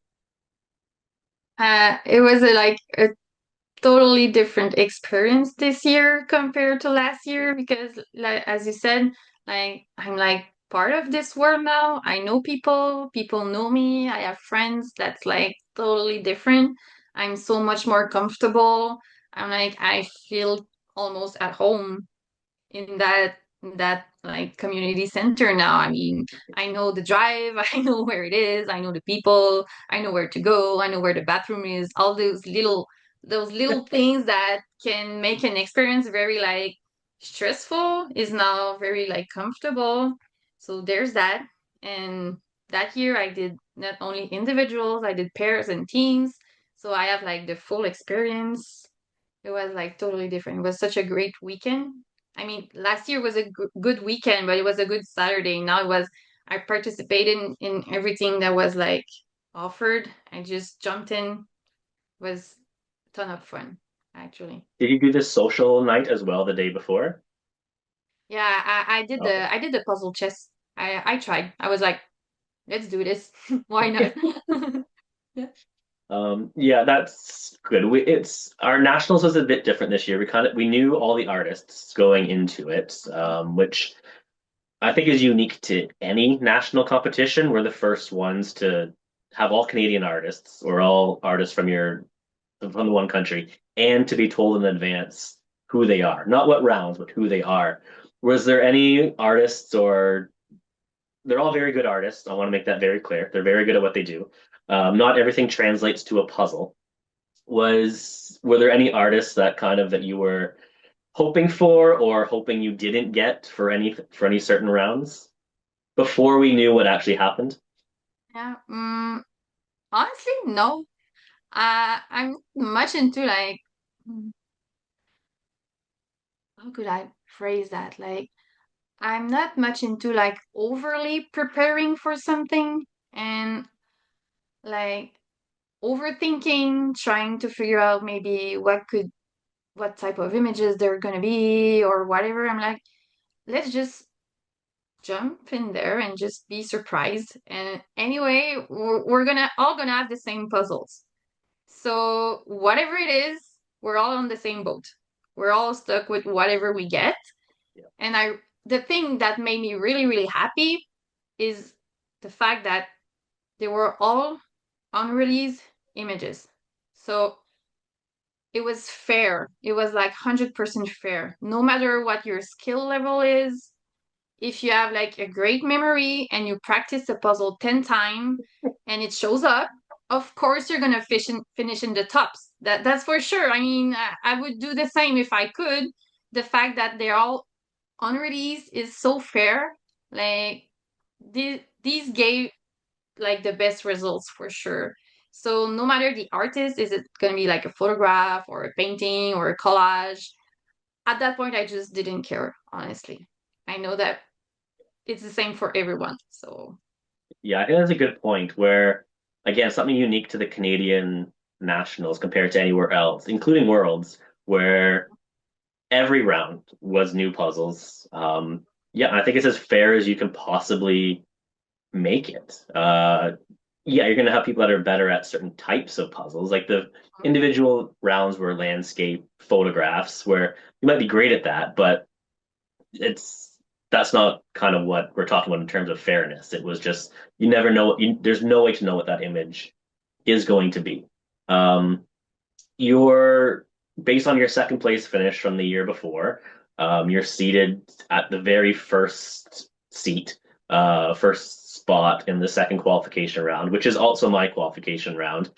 It was like a totally different experience this year compared to last year because, like as you said, like I'm like part of this world now. I know people, people know me. I have friends that's like totally different. I'm so much more comfortable. I'm like I feel almost at home in that like community center now. I mean, I know the drive, I know where it is, I know the people, I know where to go, I know where the bathroom is, all those little things that can make an experience very like stressful is now very like comfortable. So there's that. And that year I did not only individuals, I did pairs and teams. So I have like the full experience. It was like totally different. It was such a great weekend. I mean, last year was a good weekend, but it was a good Saturday. Now it was, I participated in everything that was like offered. I just jumped in. It was a ton of fun, actually. Did you do this social night as well the day before? Yeah, Okay. I did the puzzle chess. I tried. I was like, let's do this. Why not? Yeah. Yeah, that's good. It's our nationals was a bit different this year. We knew all the artists going into it, which I think is unique to any national competition. We're the first ones to have all Canadian artists or all artists from the one country and to be told in advance who they are, not what rounds, but who they are. Was there any artists or they're all very good artists. I want to make that very clear. They're very good at what they do. Not everything translates to a puzzle. Were there any artists that kind of that you were hoping for or hoping you didn't get for any certain rounds before we knew what actually happened? Yeah. Honestly, no. I'm much into like, how could I phrase that? Like, I'm not much into like overly preparing for something and like overthinking, trying to figure out maybe what type of images they're gonna be or whatever. I'm like, let's just jump in there and just be surprised. And anyway, we're gonna all gonna have the same puzzles. So whatever it is, we're all on the same boat. We're all stuck with whatever we get. Yeah. And the thing that made me really, really happy is the fact that they were all unreleased images. So it was fair. It was like 100% fair. No matter what your skill level is, if you have like a great memory and you practice a puzzle 10 times and it shows up, of course you're gonna finish in the tops. That's for sure. I mean, I would do the same if I could. The fact that they're all unreleased is so fair. Like these gave like the best results for sure. So no matter the artist, is it gonna be like a photograph or a painting or a collage? At that point, I just didn't care, honestly. I know that it's the same for everyone. So Yeah, I think that's a good point where, again, something unique to the Canadian nationals compared to anywhere else, including Worlds, where every round was new puzzles. Yeah, I think it's as fair as you can possibly make it. Yeah, you're going to have people that are better at certain types of puzzles. Like the individual rounds were landscape photographs, where you might be great at that, but it's that's not kind of what we're talking about in terms of fairness. It was just you never know. There's no way to know what that image is going to be. Um, you're based on your second place finish from the year before. You're seated at the very first seat, first spot in the second qualification round, which is also my qualification round.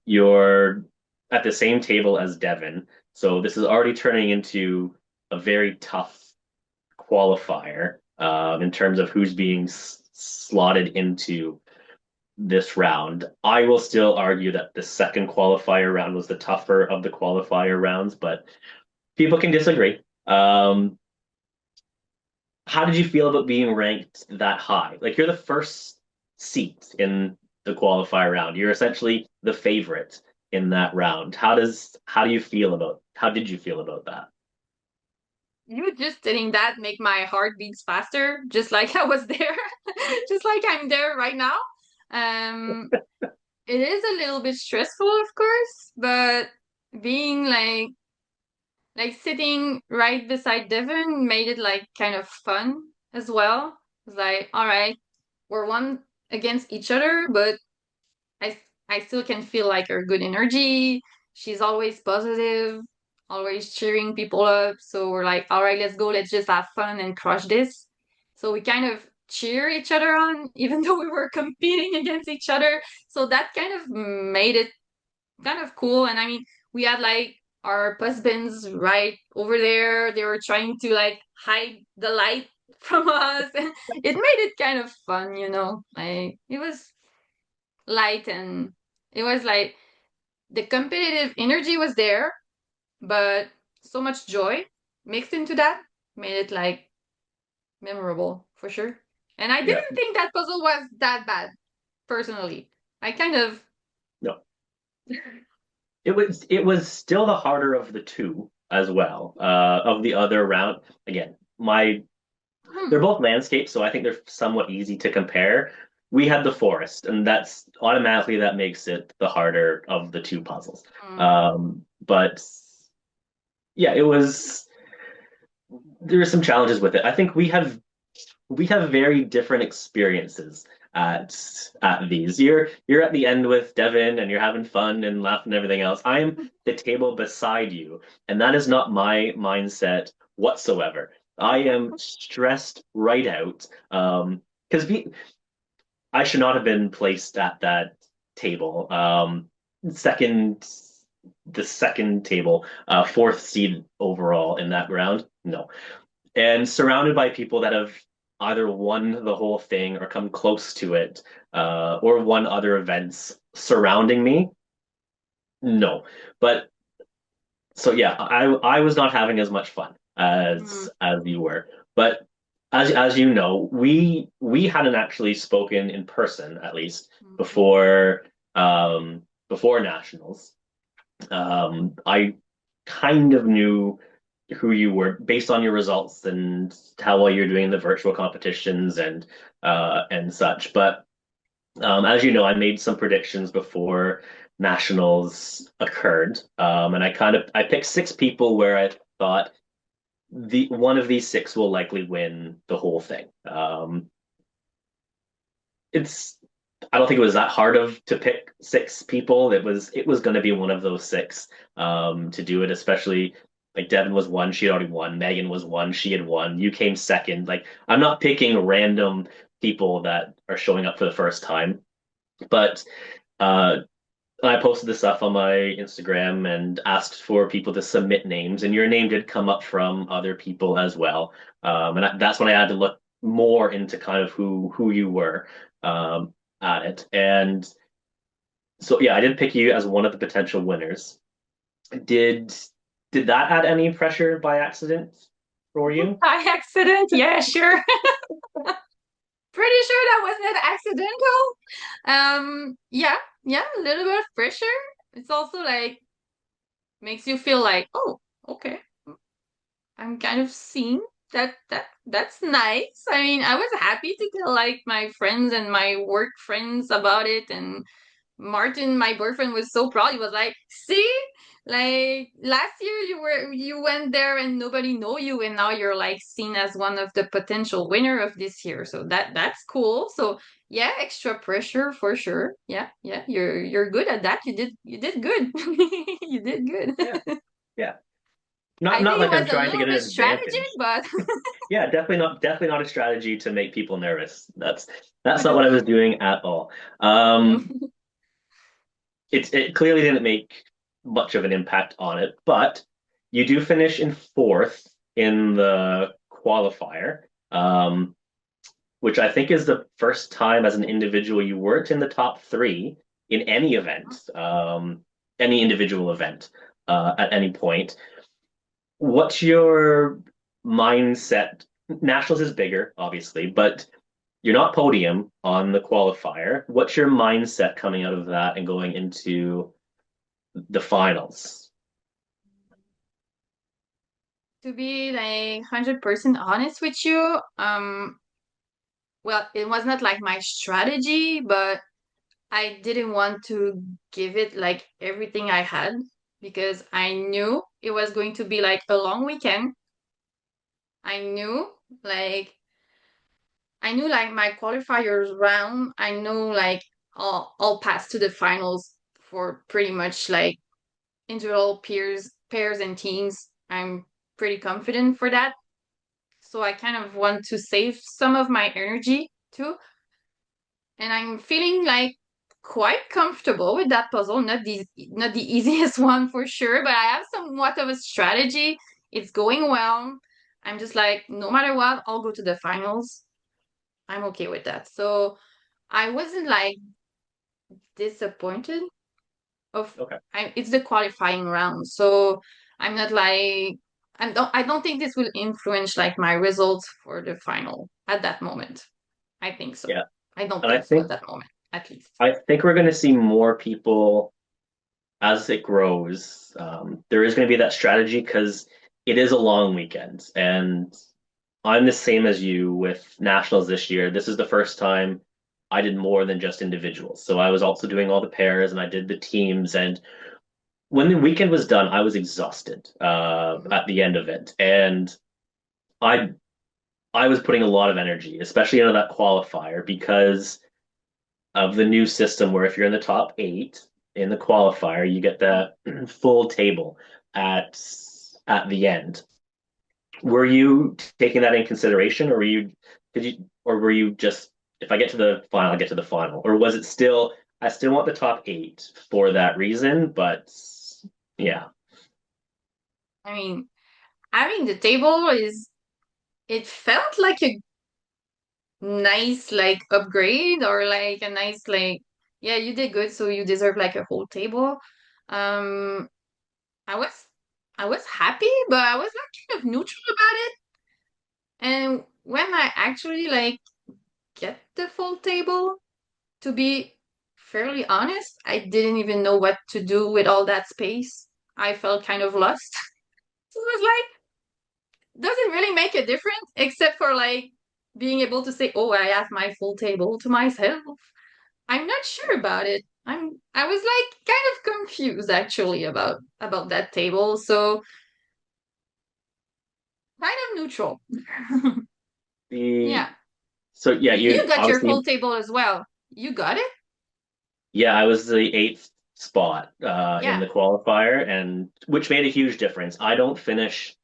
You're at the same table as Devin, so this is already turning into a very tough qualifier in terms of who's being slotted into this round. I will still argue that the second qualifier round was the tougher of the qualifier rounds, but people can disagree. How did you feel about being ranked that high? Like you're the first seat in the qualifier round. You're essentially the favorite in that round. How did you feel about that? you just saying that make my heart beats faster, just like I was there, just like I'm there right now. Um, it is a little bit stressful, of course, but being like sitting right beside Devin made it like kind of fun as well. It's like, all right, we're one against each other, but I I still can feel like her good energy. She's always positive, always cheering people up. So we're like, all right, let's go, let's just have fun and crush this. So we kind of cheer each other on, even though we were competing against each other. So that kind of made it kind of cool. And I mean, we had like our husbands right over there. They were trying to like hide the light from us. And it made it kind of fun, you know. Like it was light and it was like the competitive energy was there, but so much joy mixed into that made it like memorable for sure. And I Yeah, didn't think that puzzle was that bad, personally. I kind of no. It was still the harder of the two as well. Of the other round, again, my they're hmm, both landscapes, so I think they're somewhat easy to compare. We had the forest, and that's automatically that makes it the harder of the two puzzles. hmm, But yeah, it was there were some challenges with it. I think we have very different experiences at these. You're at the end with Devin and you're having fun and laughing and everything else. I'm the table beside you, and that is not my mindset whatsoever. I am stressed right out. Because I should not have been placed at that table. Second, the second table, fourth seed overall in that round. No, and surrounded by people that have either won the whole thing or come close to it, or won other events surrounding me. No, but so yeah, I was not having as much fun hmm, as you were, but as you know, we hadn't actually spoken in person at least hmm. before before nationals. I kind of knew who you were based on your results and how well you're doing in the virtual competitions and such. But as you know, I made some predictions before nationals occurred, and I picked six people where I thought the one of these six will likely win the whole thing. It's I don't think it was that hard of to pick six people. It was going to be one of those six to do it, especially like Devin was one, she had already won. Megan was one, she had won. You came second. Like I'm not picking random people that are showing up for the first time, but uh, I posted this stuff on my Instagram and asked for people to submit names, and your name did come up from other people as well. That's when I had to look more into kind of who you were at it. And so yeah, I did pick you as one of the potential winners. Did did that add any pressure by accident for you? By accident? Yeah, sure. Pretty sure that wasn't accidental. Yeah, yeah, a little bit of pressure. It's also like makes you feel like, oh, okay, I'm kind of seen. That's nice. I mean, I was happy to tell like my friends and my work friends about it, and Martin, my boyfriend, was so proud. He was like, "See, like last year you went there and nobody know you, and now you're like seen as one of the potential winner of this year. So that's cool. So yeah, extra pressure for sure. Yeah, yeah, you're good at that. You did good. You did Yeah, good. yeah. Not I not think it like I'm was a trying to little get an bit strategic, advantage. but Yeah, definitely not a strategy to make people nervous. That's not what I was doing at all. Um, it clearly didn't make much of an impact on it, but you do finish in fourth in the qualifier, which I think is the first time as an individual you weren't in the top three in any individual event at any point. What's your mindset? Nationals is bigger, obviously, but you're not podium on the qualifier. What's your mindset coming out of that and going into the finals? to be like 100% honest with you, well, it was not like my strategy, but I didn't want to give it like everything I had because I knew it was going to be like a long weekend. I knew like I knew my qualifiers round. I know like I'll pass to the finals for pretty much like individual pairs and teams. I'm pretty confident for that. So I kind of want to save some of my energy too. And I'm feeling like quite comfortable with that puzzle. Not the easiest one for sure, but I have somewhat of a strategy. It's going well. I'm just like, no matter what, I'll go to the finals. I'm okay with that. So I wasn't like disappointed of Okay. it's the qualifying round. So I'm not like I don't think this will influence like my results for the final at that moment. I think so. Yeah. I don't And I think so at think that moment, at least. I think we're going to see more people as it grows. There is going to be that strategy because it is a long weekend, and I'm the same as you with nationals this year. This is the first time I did more than just individuals. So I was also doing all the pairs and I did the teams. And when the weekend was done, I was exhausted Mhm. at the end of it. And I I was putting a lot of energy, especially into that qualifier, because of the new system where if you're in the top eight in the qualifier, you get that full table at at the end. Were you taking that in consideration, or were you just if I get to the final, I get to the final, or was it still I still want the top eight for that reason, but yeah, I mean, having the table is it felt like a nice like upgrade or like a nice like yeah, you did good, so you deserve like a whole table. Um I was I was happy, but I was like kind of neutral about it. And when I actually like get the full table, to be fairly honest, I didn't even know what to do with all that space. I felt kind of lost. So it was like, does it really make a difference except for like being able to say, "Oh, I have my full table to myself." I'm not sure about it. I was like kind of confused actually about that table. So neutral. The Yeah. so yeah, You you got your obviously full table as well. You got it? yeah, I was the eighth spot in Yeah. the qualifier, and which made a huge difference. I don't finish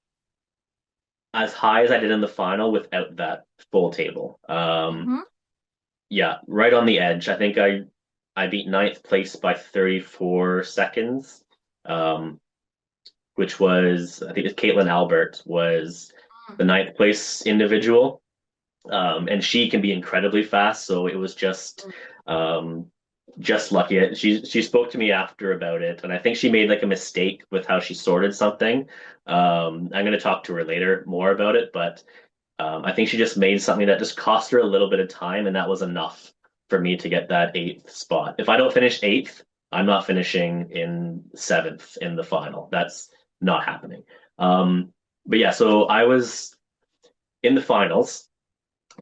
as high as I did in the final without that full table. Mm-hmm. Yeah, right on the edge. I think I beat ninth place by 34 seconds, um, which was I think it's Caitlin Albert was the ninth place individual. And she can be incredibly fast. So it was um, just lucky. She spoke to me after about it, and I think she made like a mistake with how she sorted something. I'm going to talk to her later more about it, but I think she just made something that just cost her a little bit of time, and that was enough for me to get that eighth spot. If I don't finish eighth, I'm not finishing in seventh in the final. That's not happening. But yeah, so I was in the finals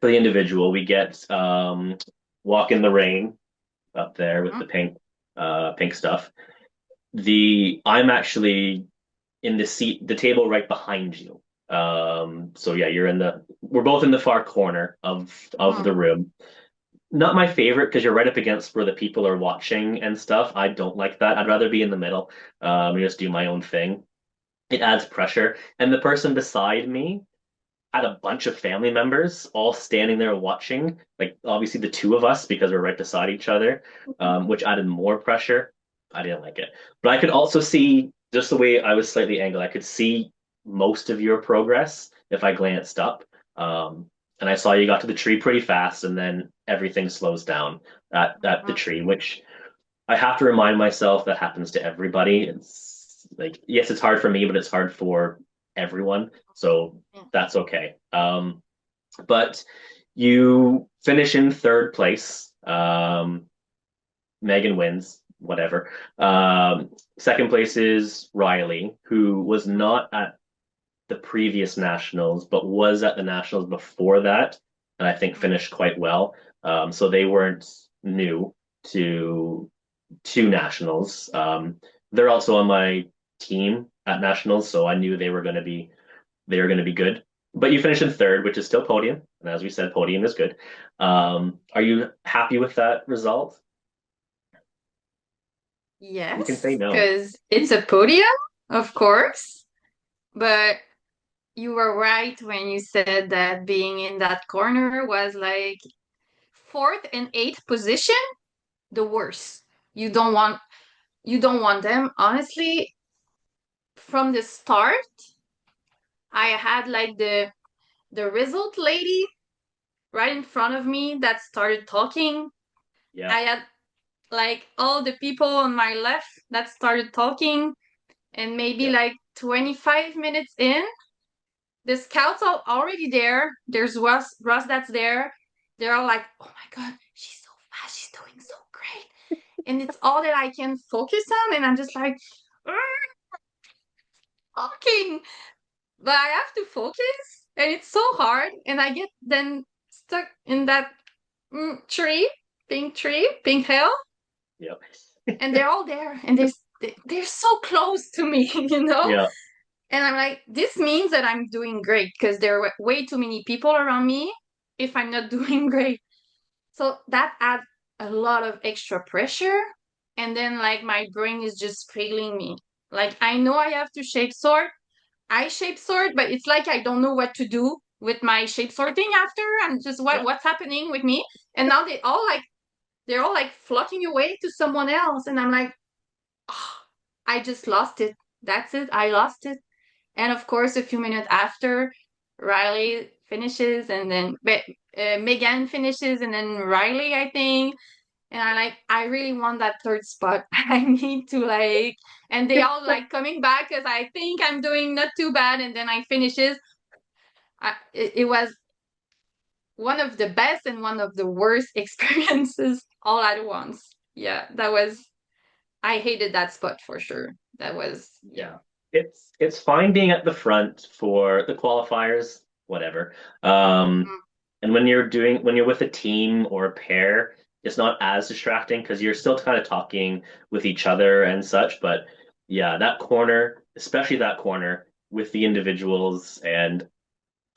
for the individual. We get Walk in the Rain up there with Mm-hmm. the pink stuff. The I'm actually in the seat, the table right behind you. So yeah, we're both in the far corner of Mm-hmm. the room. Not my favorite because you're right up against where the people are watching and stuff. I don't like that. I'd rather be in the middle, and just do my own thing. It adds pressure. And the person beside me had a bunch of family members all standing there watching, like obviously the two of us because we're right beside each other, which added more pressure. I didn't like it. But I could also see just the way I was slightly angled, I could see most of your progress if I glanced up. And I saw you got to the tree pretty fast, and then everything slows down at the Mm-hmm. tree, which I have to remind myself that happens to everybody. It's like, yes, it's hard for me, but it's hard for everyone. So Yeah. that's okay. But you finish in third place. Megan wins, whatever. Second place is Riley, who was not at the previous nationals, but was at the nationals before that, and I think finished quite well. So they weren't new to nationals. They're also on my team at nationals, so I knew they were going to be good. But you finished in third, which is still podium, and as we said, podium is good. Are you happy with that result? You can say Yes, no. because it's a podium, of course. But you were right when you said that being in that corner was like fourth and eighth position, the worst. You don't want you don't want them. Honestly, from the start, I had like the result lady right in front of me that started talking. Yeah, I had like all the people on my left that started talking, and maybe yeah, like 25 minutes in, the scouts are already there. There's Russ that's there. They're all like, oh my God, she's so fast. She's doing so great. And it's all that I can focus on. And I'm just like, talking. But I have to focus. And it's so hard. And I get then stuck in that tree, pink hill. yeah, And they're all there. And they're so close to me, you know? yeah, And I'm like, this means that I'm doing great because there are way too many people around me if I'm not doing great. So that adds a lot of extra pressure. And then like my brain is just failing me. Like I know I have to shape sort. I shape sort, but it's like I don't know what to do with my shape sorting after. I'm just yeah. what's happening with me. And now they're all like flocking away to someone else. And I'm like, oh, I just lost it. That's it. I lost it. And of course, a few minutes after, Riley finishes, and then Megan finishes, and then Riley, I think. And I really want that third spot. I need to like, and they all like coming back because I think I'm doing not too bad, and then I finishes. It was one of the best and one of the worst experiences all at once. Yeah, that was. I hated that spot for sure. That was yeah. Yeah. It's fine being at the front for the qualifiers, whatever. And when you're with a team or a pair, it's not as distracting because you're still kind of talking with each other and such. But yeah, that corner, especially that corner with the individuals and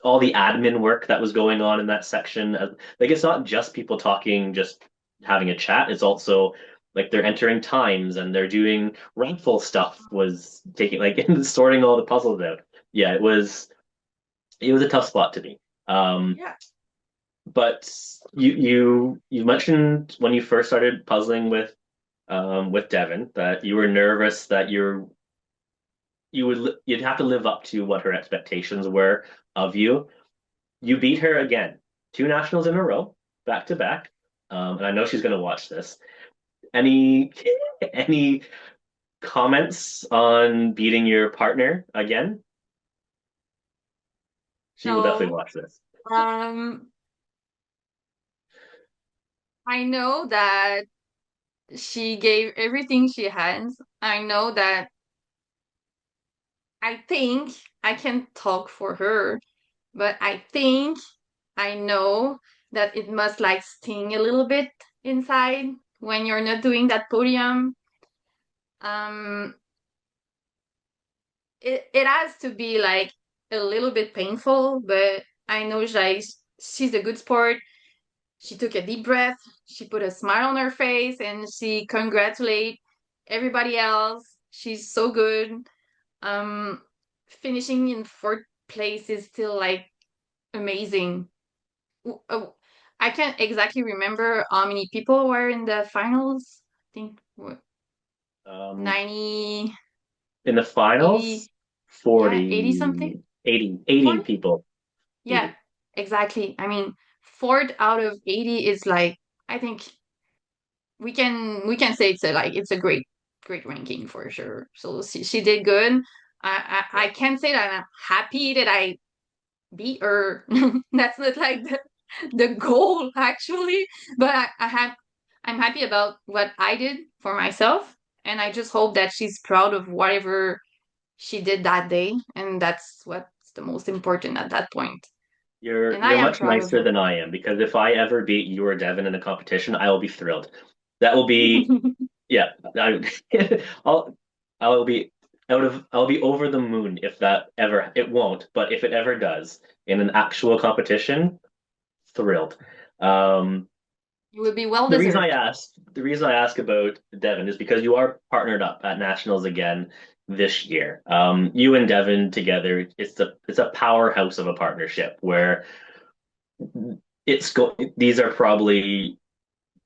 all the admin work that was going on in that section. Like it's not just people talking, just having a chat. It's also like they're entering times and they're doing raffle stuff. Was taking like sorting all the puzzles out. Yeah, it was a tough spot to be. Um, Yeah. but you mentioned when you first started puzzling with Devin that you were nervous that you'd have to live up to what her expectations were of you. You beat her again, two nationals in a row, back to back. And I know she's going to watch this. Any any comments on beating your partner again? She will definitely So, watch this. um, I know that she gave everything she has. I know that I think I can talk for her, but I think I know that it must like sting a little bit inside when you're not doing that podium. Um, it has to be like a little bit painful, but I know she's a good sport. She took a deep breath, she put a smile on her face, and she congratulate everybody else. She's so good. Um, Finishing in fourth place is still like amazing. I can't exactly remember how many people were in the finals. I think what, Um, 90, in the 80, finals, yeah, 80 something. 40, 80, 80 40? people. Yeah, 80. exactly. I mean, fourth out of 80 is like, I think we can say it's a great ranking for sure. So she did good. I can't say that I'm happy that I beat her. That's not like the goal actually, but I'm happy about what I did for myself, and I just hope that she's proud of whatever she did that day, and that's what's the most important at that point. You're And I you're am much proud of nicer her. than I am because if I ever beat you or Devin in a competition, I will be thrilled. That will be yeah. I'll I'll be I'll be over the moon if that ever it won't, but if it ever does in an actual competition, thrilled. Um, You will be well deserved. the reason I ask about Devin is because you are partnered up at nationals again this year. You and Devin together, it's a powerhouse of a partnership where it's go these are probably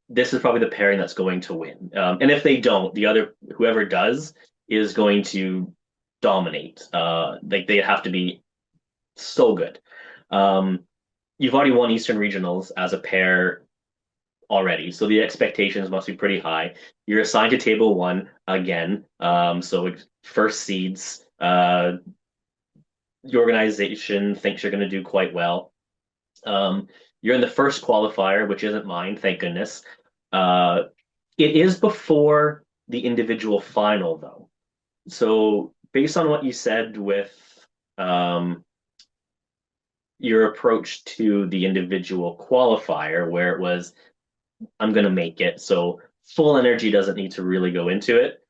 this is probably the pairing that's going to win. And if they don't, whoever does is going to dominate. Like they have to be so good. Um, you've already won Eastern Regionals as a pair already, so the expectations must be pretty high. You're assigned to table one again, so first seeds. The organization thinks you're going to do quite well. Um, you're in the first qualifier, which isn't mine, thank goodness. Uh, it is before the individual final, though. So, based on what you said with um, your approach to the individual qualifier, where it was, I'm going to make it, so full energy doesn't need to really go into it.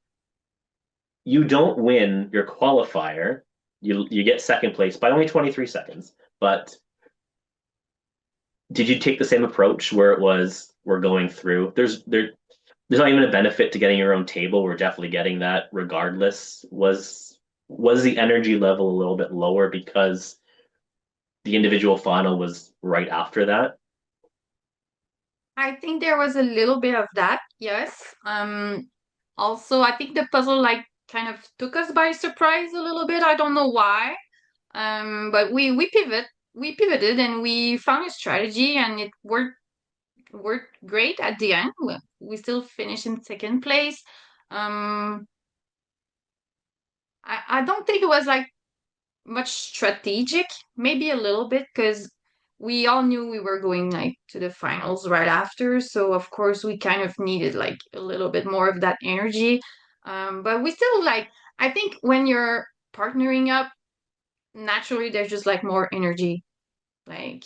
You don't win your qualifier. You get second place by only 23 seconds. But did you take the same approach where it was we're going through? There's not even a benefit to getting your own table. We're definitely getting that regardless. Was the energy level a little bit lower because the individual final was right after that? I think there was a little bit of that, yes. Also, I think the puzzle like kind of took us by surprise a little bit. I don't know why. But we pivoted and we found a strategy and it worked great at the end. We still finished in second place. Um, I don't think it was like much strategic, maybe a little bit because we all knew we were going like to the finals right after. So of course we kind of needed like a little bit more of that energy. But we still like I think when you're partnering up, naturally there's just like more energy. Like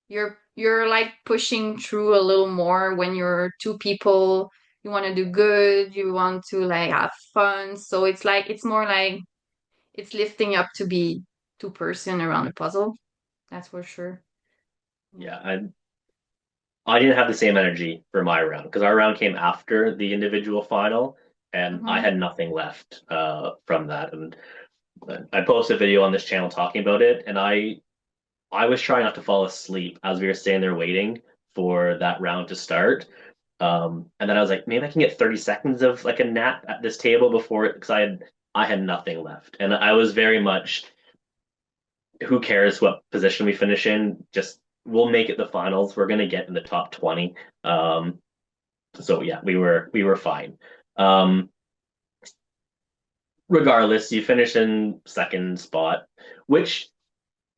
you're like pushing through a little more when you're two people. You want to do good, you want to like have fun. So it's like it's more like it's lifting up to be. two-person around a puzzle. That's for sure. Yeah, I didn't have the same energy for my round because our round came after the individual final, and I Mm-hmm. had nothing left from that. And I posted a video on this channel talking about it, and I was trying not to fall asleep as we were staying there waiting for that round to start. And then I was like, maybe I can get 30 seconds of like a nap at this table before it because I had nothing left. And I was very much, who cares what position we finish in? Just we'll make it the finals. We're gonna get in the top 20. So yeah, we were fine. Um, Regardless, you finish in second spot, which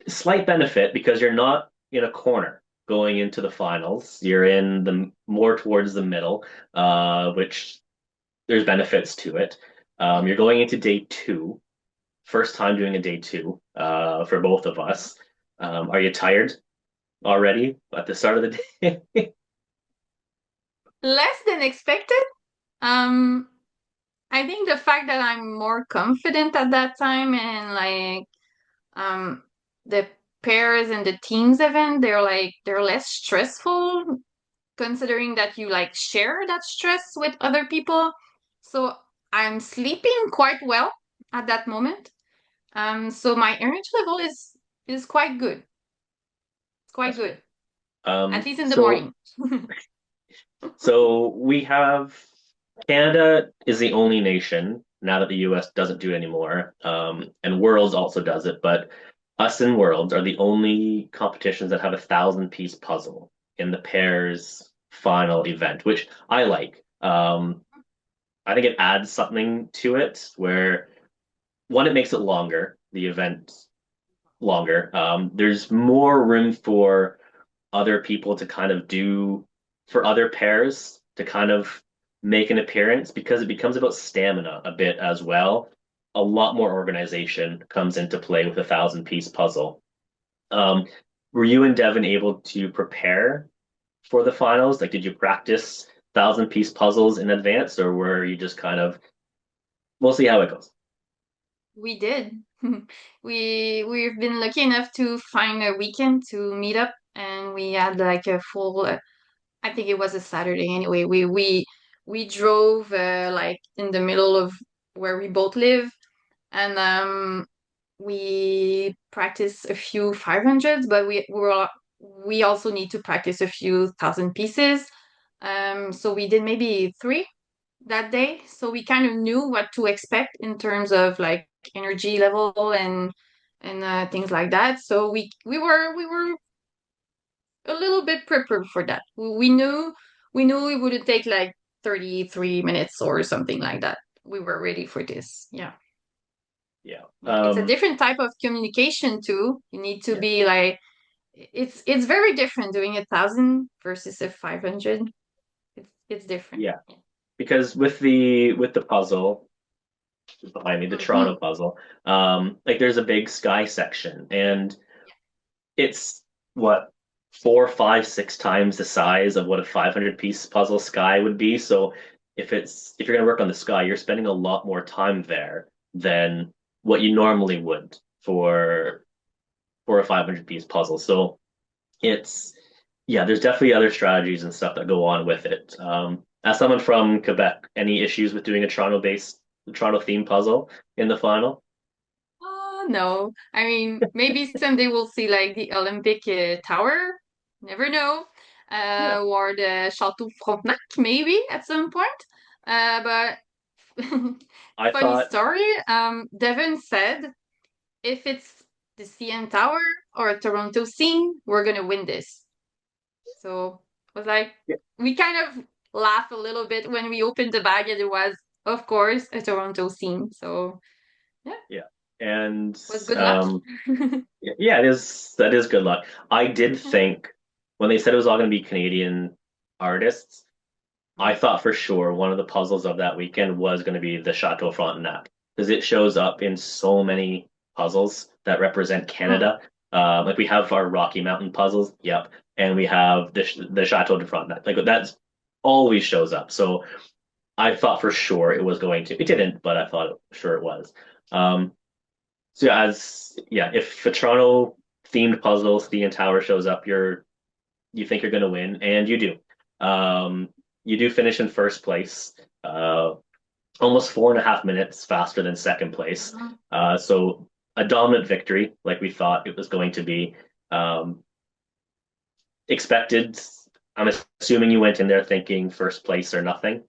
slight benefit because you're not in a corner going into the finals. You're in the more towards the middle, which there's benefits to it. Yeah. You're going into day two, first time doing a day two, for both of us. Are you tired already at the start of the day? Less than expected. Um, I think the fact that I'm more confident at that time and like um the pairs and the teams event, they're less stressful considering that you like share that stress with other people. So I'm sleeping quite well at that moment. So my energy level is quite good. It's quite That's good. good, at least in the So morning. so we have Canada is the only nation now that the US doesn't do it anymore, and Worlds also does it, but us and Worlds are the only competitions that have 1,000 piece puzzle in the pairs final event, which I like. I think it adds something to it where one, it makes it longer, the event longer. There's more room for other people to kind of do for other pairs to kind of make an appearance because it becomes about stamina a bit as well. A lot more organization comes into play with 1,000 piece puzzle. Um, were you and Devin able to prepare for the finals? Like, did you practice 1,000 piece puzzles in advance, or were you just kind of, we'll see how it goes? We did. We've been lucky enough to find a weekend to meet up, and we had like a full. I think it was a Saturday anyway. We drove like in the middle of where we both live, and we practiced a few 500s, but we also need to practice a few thousand pieces. So we did maybe three that day. So we kind of knew what to expect in terms of like energy level and things like that. So we were a little bit prepared for that. We knew it would take like 33 minutes or something like that. We were ready for this. Yeah. Yeah. Yeah. It's a different type of communication too. You need to Yeah. be like it's very different doing 1,000 versus a 500. It's different. Yeah. Because with the puzzle behind me, the Mm-hmm. Toronto puzzle, like there's a big sky section, and it's what, four, five, six times the size of what a 500 piece puzzle sky would be. So if you're gonna work on the sky, you're spending a lot more time there than what you normally would for a 500 piece puzzle. So it's yeah, there's definitely other strategies and stuff that go on with it. As someone from Quebec, any issues with doing a Toronto-based, Toronto themed puzzle in the final? Oh, no. I mean, maybe someday we'll see like the Olympic Tower. Never know. Yeah, Or the Château Frontenac, maybe at some point. But I funny thought. story. Devin said if it's the CN Tower or Toronto scene, we're gonna win this. So it was like Yeah, we kind of laughed a little bit when we opened the bag and it was, of course, a Toronto scene. So yeah, it yeah, and was good luck. yeah, it is. That is good luck. I did think when they said it was all going to be Canadian artists, I thought for sure one of the puzzles of that weekend was going to be the Chateau Frontenac because it shows up in so many puzzles that represent Hmm. Canada. Like we have our Rocky Mountain puzzles, yep, and we have the Chateau de Frontenac. Like that's always shows up. So I thought for sure it was going to. It didn't, but I thought sure it was. Um, So if a Toronto themed puzzle, Thean Tower shows up, you think you're going to win, and you do. You do finish in first place, almost 4.5 minutes faster than second place. Mhm. So a dominant victory, like we thought it was going to be. Um, Expected. I'm assuming you went in there thinking first place or nothing.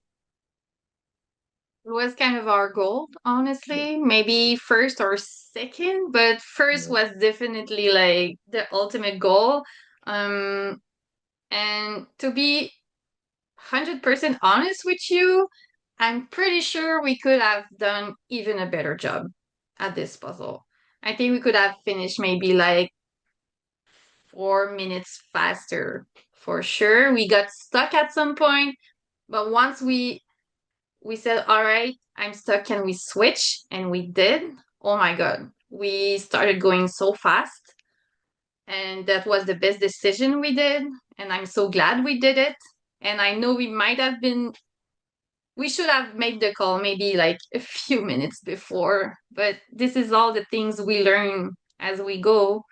It was kind of our goal, honestly. Maybe first or second, but first Yeah. was definitely like the ultimate goal. Um, and to be 100% honest with you, I'm pretty sure we could have done even a better job at this puzzle. I think we could have finished maybe like 4 minutes faster for sure. We got stuck at some point, but once we said, all right, I'm stuck, can we switch? And we did. Oh my God. We started going so fast. And that was the best decision we did. And I'm so glad we did it. And I know we should have made the call maybe like a few minutes before. But this is all the things we learn as we go.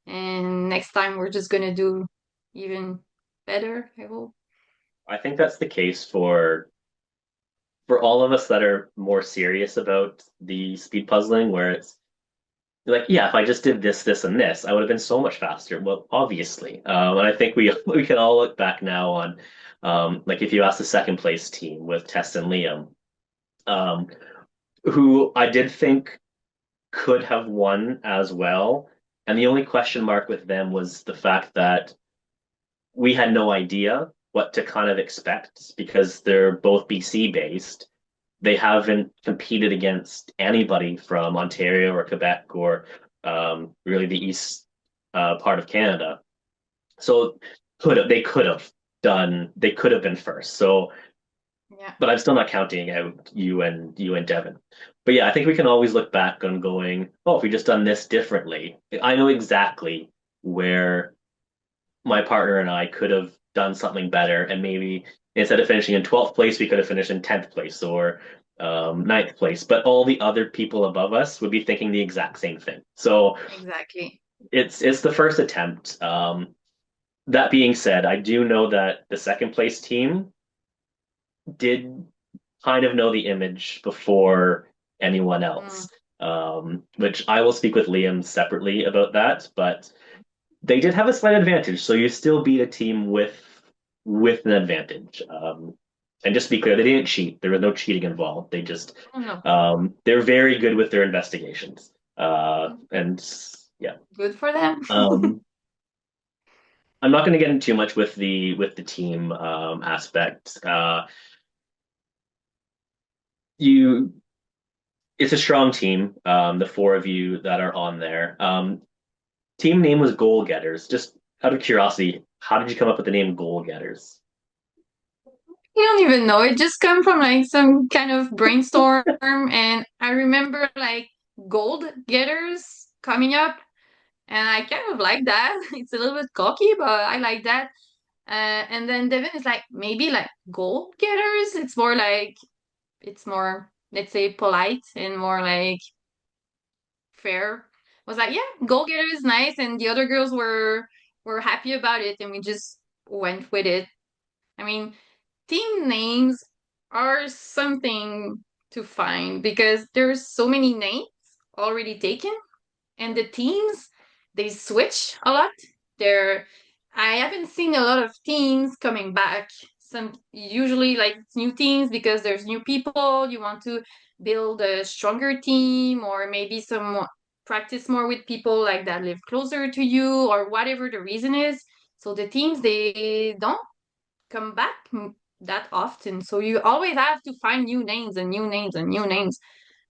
And next time we're just going to do even better, I hope. I think that's the case for all of us that are more serious about the speed puzzling, where it's like, yeah, if I just did this, this, and this, I would have been so much faster. Well, obviously, and I think we can all look back now on, like if you ask the second place team with Tess and Liam, um, who I did think could have won as well, and the only question mark with them was the fact that we had no idea what to kind of expect because they're both BC based. They haven't competed against anybody from Ontario or Quebec or really the east part of Canada. So they could have been first. So, Yeah. but I'm still not counting out you and Devin. But yeah, I think we can always look back on going, oh, if we just done this differently, I know exactly where my partner and I could have done something better, and maybe instead of finishing in 12th place, we could have finished in 10th place or ninth place. But all the other people above us would be thinking the exact same thing. So Exactly. it's the first attempt. That being said, I do know that the second place team did kind of know the image before anyone Mm. else, which I will speak with Liam separately about that. But they did have a slight advantage, so you still beat a team with an advantage. And just to be clear, they didn't cheat. There was no cheating involved. They just Oh no. they're very good with their investigations. And yeah, Good for them. um, I'm not going to get into too much with the team aspect. You, it's a strong team. The four of you that are on there. Team name was Goal Getters. Just out of curiosity, how did you come up with the name Goal Getters? You don't even know. It just come from like some kind of brainstorm, and I remember like gold getters coming up, and I kind of like that. It's a little bit cocky, but I like that. And then Devin is like maybe like gold getters. It's more, let's say, polite and more like fair. I was like, yeah, gold getter is nice, and the other girls were happy about it, and we just went with it. I mean, team names are something to find because there's so many names already taken, and the teams they switch a lot. They're I haven't seen a lot of teams coming back. Some usually like new teams because there's new people. You want to build a stronger team, or maybe some practice more with people like that live closer to you, or whatever the reason is. So the teams they don't come back that often. So you always have to find new names and new names and new names.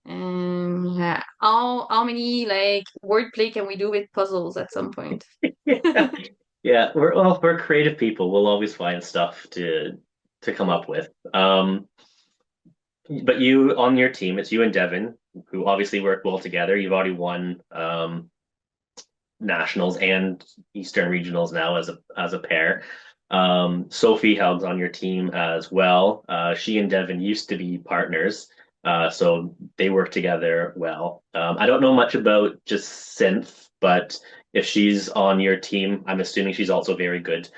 And yeah, how many like wordplay can we do with puzzles at some point? Yeah, yeah. We're creative people. We'll always find stuff to come up with. But you on your team, it's you and Devin, who obviously work well together. You've already won nationals and Eastern regionals now as a pair. Sophie Helg's on your team as well. She and Devin used to be partners. So they work together well. I don't know much about just synth, but if she's on your team, I'm assuming she's also very good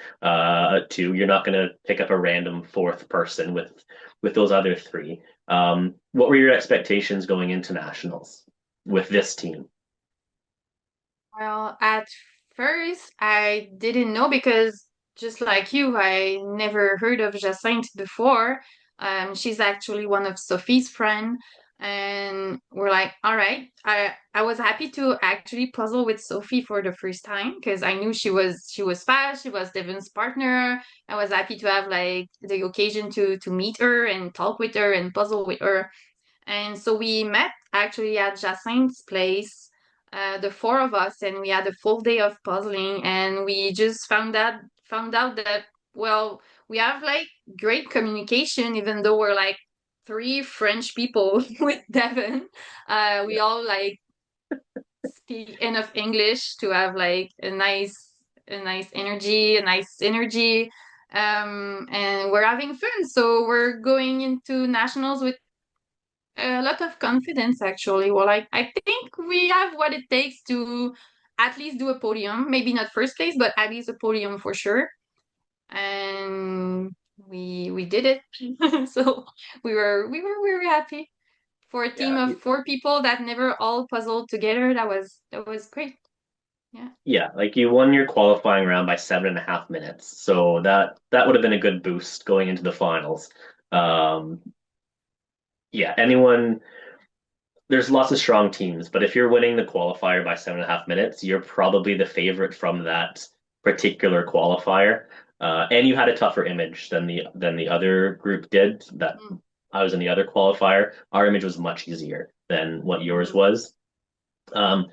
too. You're not going to pick up a random fourth person with those other three. What were your expectations going into nationals with this team? Well, at first, I didn't know because just like you, I never heard of Jacinthe before. She's actually one of Sophie's friend, and we're like, all right. I was happy to actually puzzle with Sophie for the first time because I knew she was fast. She was Devon's partner. I was happy to have like the occasion to meet her and talk with her and puzzle with her. And so we met actually at Jacinthe's place, the four of us, and we had a full day of puzzling. And we just found out that well, we have like great communication, even though we're like three French people with Devon. We Yeah, all like speak enough English to have like a nice energy, a nice synergy. And we're having fun. So we're going into nationals with a lot of confidence, actually. Well, I think we have what it takes to at least do a podium. Maybe not first place, but at least a podium for sure. And we did it. So we were very happy for a team yeah, of four people that never all puzzled together. That was great. Yeah. yeah. Like you won your qualifying round by 7.5 minutes, so that would have been a good boost going into the finals. Um, yeah, anyone there's lots of strong teams, but if you're winning the qualifier by 7.5 minutes, you're probably the favorite from that particular qualifier. And you had a tougher image than the other group did. That Mm, I was in the other qualifier. Our image was much easier than what yours mhm, was. Um,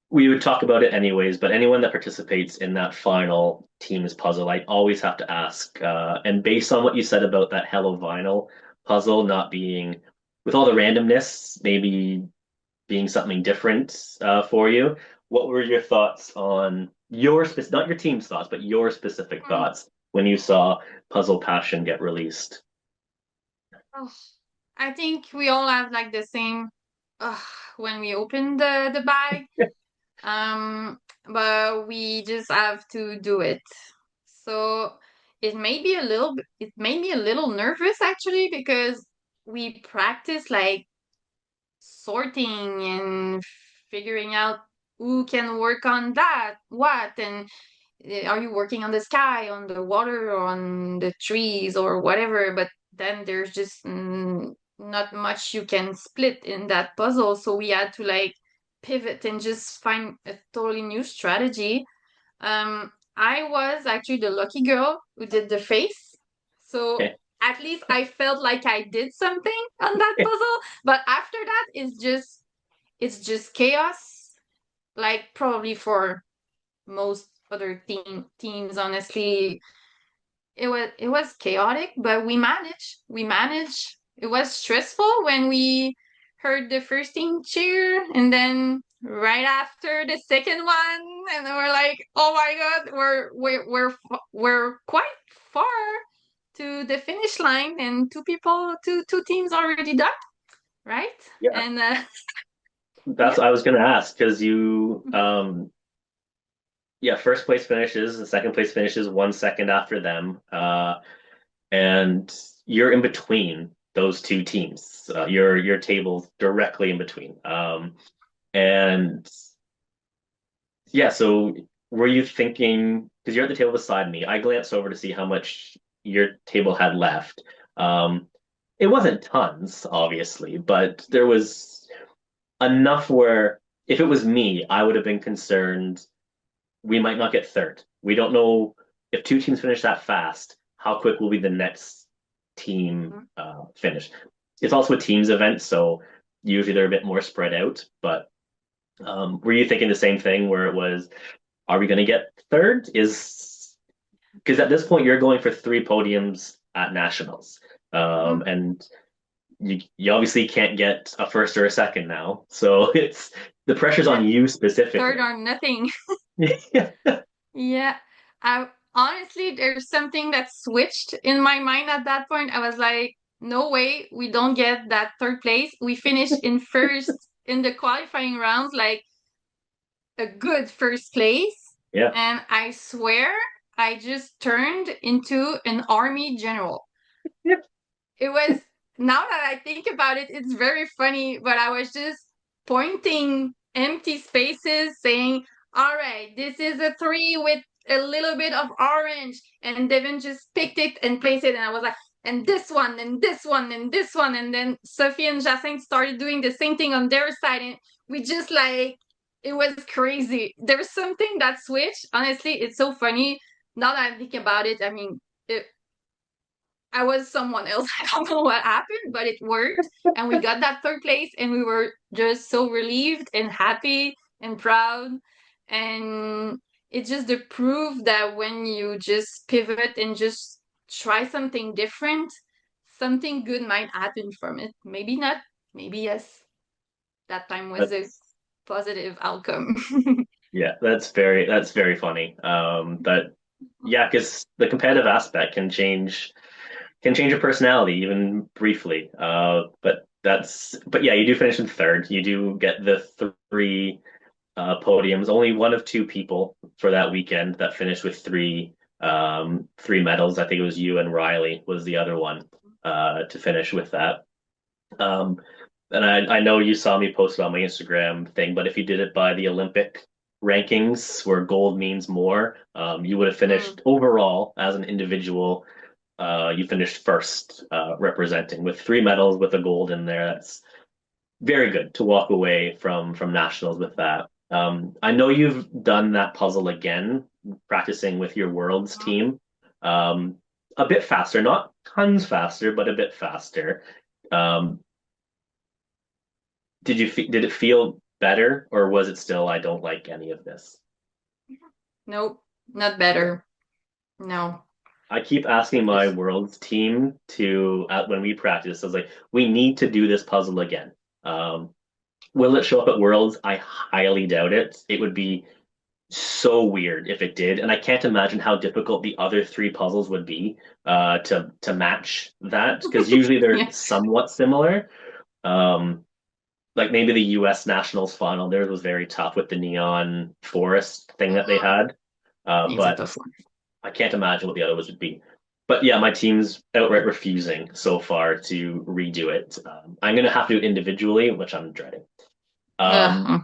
we would talk about it anyways, but anyone that participates in that final team's puzzle, I always have to ask. And based on what you said about that Hello Vinyl puzzle not being, with all the randomness, maybe being something different for you. What were your thoughts on not your team's thoughts, but your specific mm. thoughts when you saw Puzzle Passion get released? Oh, I think we all have like the same uh, when we open the bag. But we just have to do it. So it made me a little nervous actually because we practice like sorting and figuring out who can work on that, what, and are you working on the sky, on the water, or on the trees, or whatever? But then there's just not much you can split in that puzzle. So we had to like pivot and just find a totally new strategy. I was actually the lucky girl who did the face. So Okay. at least I felt like I did something on that puzzle. But after that, it's just chaos. Like probably for most other teams, honestly, it was chaotic, but we managed. We managed. It was stressful when we heard the first team cheer, and then right after the second one, and we're like, "Oh my God, we're quite far to the finish line, and two teams already done, right?" Yeah, And that's yeah. what I was gonna ask because you yeah, first place finishes, the second place finishes 1 second after them. And you're in between those two teams. Your table's directly in between. And yeah, so were you thinking, because you're at the table beside me, I glanced over to see how much your table had left. It wasn't tons, obviously, but there was enough where if it was me, I would have been concerned we might not get third. We don't know if two teams finish that fast, how quick will be the next team Mhm. finish. It's also a teams event, so usually they're a bit more spread out. But were you thinking the same thing where it was, are we going to get third? Is because at this point you're going for three podiums at nationals, Mhm. and you obviously can't get a first or a second now. So it's the pressure's Yeah, on you third specifically. or nothing. Yeah. Yeah. I honestly there's something that switched in my mind at that point. I was like, no way, we don't get that third place. We finished in first in the qualifying rounds, like a good first place. Yeah. And I swear I just turned into an army general. Yep. It was, now that I think about it, it's very funny, but I was just pointing empty spaces saying, all right, this is a three with a little bit of orange. And Devin just picked it and placed it. And I was like, and this one, and this one, and this one. And then Sophie and Jacinthe started doing the same thing on their side. And we just like, it was crazy. There's something that switched. Honestly, it's so funny. Now that I think about it, I mean, I was someone else. I don't know what happened, but it worked. And we got that third place, and we were just so relieved and happy and proud. And it's just the proof that when you just pivot and just try something different, something good might happen from it. Maybe not, maybe yes. That time was a That's positive outcome. yeah, that's very funny. But yeah, because the competitive aspect can change your personality even briefly. But yeah, you do finish in third. You do get the three podiums. Only one of two people for that weekend that finished with three medals. I think it was you and Riley was the other one to finish with that. Um, and I know you saw me post it on my Instagram thing, but if you did it by the Olympic rankings where gold means more, you would have Mm. finished overall as an individual. You finished first, representing with three medals with a gold in there. That's very good to walk away from nationals with that. I know you've done that puzzle again, practicing with your worlds team. Um, a bit faster, not tons faster, but a bit faster. Um, did it feel better, or was it still I don't like any of this? Nope, not better. No. I keep asking my Just worlds team to when we practice. I was like, we need to do this puzzle again. Um, will it show up at Worlds? I highly doubt it. It would be so weird if it did, and I can't imagine how difficult the other three puzzles would be to match that because usually they're yeah. somewhat similar. Um, like maybe the U.S. Nationals final, theirs was very tough with the neon forest thing that they Mhm. had, It's a but tough one. I can't imagine what the other ones would be. But yeah, my team's outright refusing so far to redo it. I'm gonna have to do it individually, which I'm dreading. Um, Uh,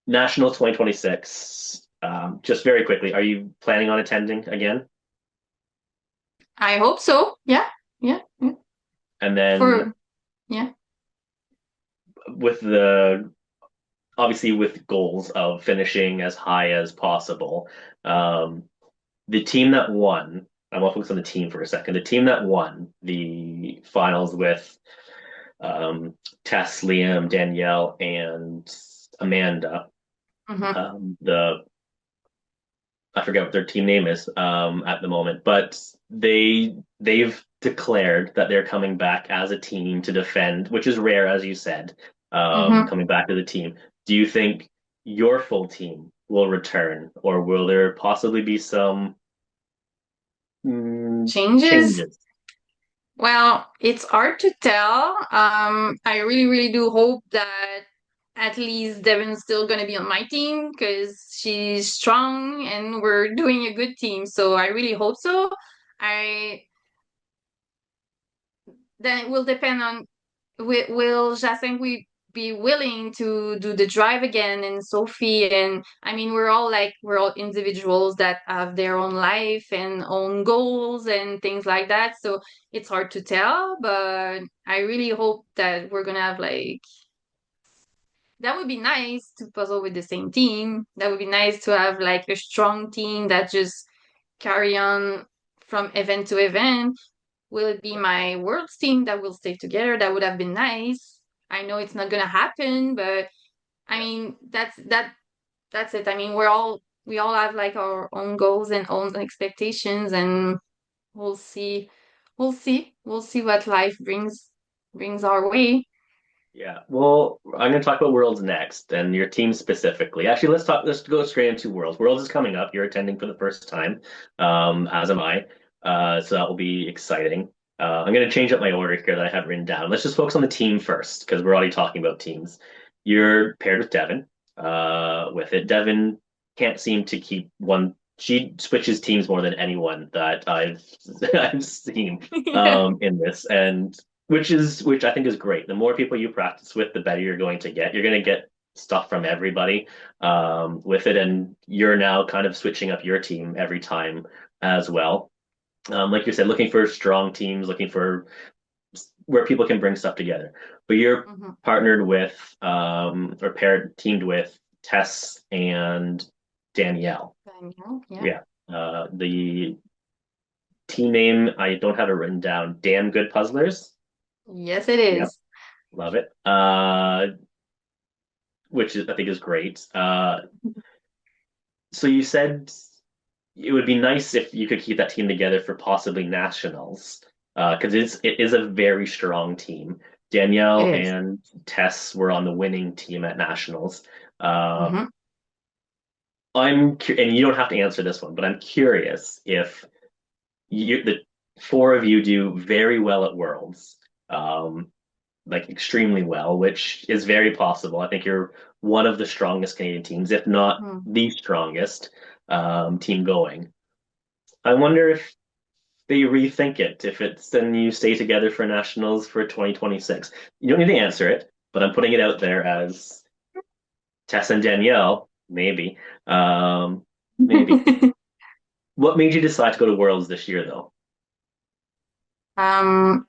National 2026. Just very quickly, are you planning on attending again? I hope so. Yeah, yeah, yeah. And then For yeah. with the obviously with goals of finishing as high as possible, um, the team that won. I want to focus on the team for a second. The team that won the finals with Tess, Liam, Danielle, and Amanda. Hmm. The I forget what their team name is at the moment, but they've declared that they're coming back as a team to defend, which is rare, as you said, Hmm. coming back to the team. Do you think your full team will return, or will there possibly be some Changes. changes? Well, it's hard to tell. I really, really do hope that at least Devin's still gonna be on my team because she's strong and we're doing a good team. So I really hope so. I Then it will depend on will Jacinthe we be willing to do the drive again, and Sophie, and I mean we're all individuals that have their own life and own goals and things like that, so it's hard to tell, but I really hope that we're gonna have like that would be nice to puzzle with the same team. That would be nice to have like a strong team that just carry on from event to event. Will it be my world's team that will stay together? That would have been nice. I know it's not gonna happen, but I Yeah, mean that's it. I mean we all have like our own goals and own expectations, and we'll see we'll see what life brings our way. yeah. Well, I'm going to talk about Worlds next, and your team specifically. Actually, let's talk. Let's go straight into Worlds. Worlds is coming up. You're attending for the first time, as am I. So that will be exciting. I'm going to change up my order here that I have written down. Let's just focus on the team first because we're already talking about teams. You're paired with Devin. With it, Devin can't seem to keep one. She switches teams more than anyone that I've I've seen in this, and which I think is great. The more people you practice with, the better you're going to get. You're going to get stuff from everybody with it, and you're now kind of switching up your team every time as well. Like you said, looking for strong teams, looking for where people can bring stuff together. But you're Mhm. partnered with or paired teamed with Tess and Danielle. Daniel, yeah. Yeah. The team name I don't have it written down. Damn good puzzlers. Yes, it Yep, is. love it. Which is I think is great. So you said it would be nice if you could keep that team together for possibly nationals, because it is a very strong team. It Danielle is. and Tess were on the winning team at nationals. Uh, Mm-hmm. and you don't have to answer this one, but I'm curious if the four of you do very well at Worlds, um, like extremely well, which is very possible. I think you're one of the strongest Canadian teams, if not the strongest team going. I wonder if they rethink it, if it's then you stay together for nationals for 2026. You don't need to answer it, but I'm putting it out there as Tess and Danielle, maybe. Maybe. What made you decide to go to Worlds this year, though? Um,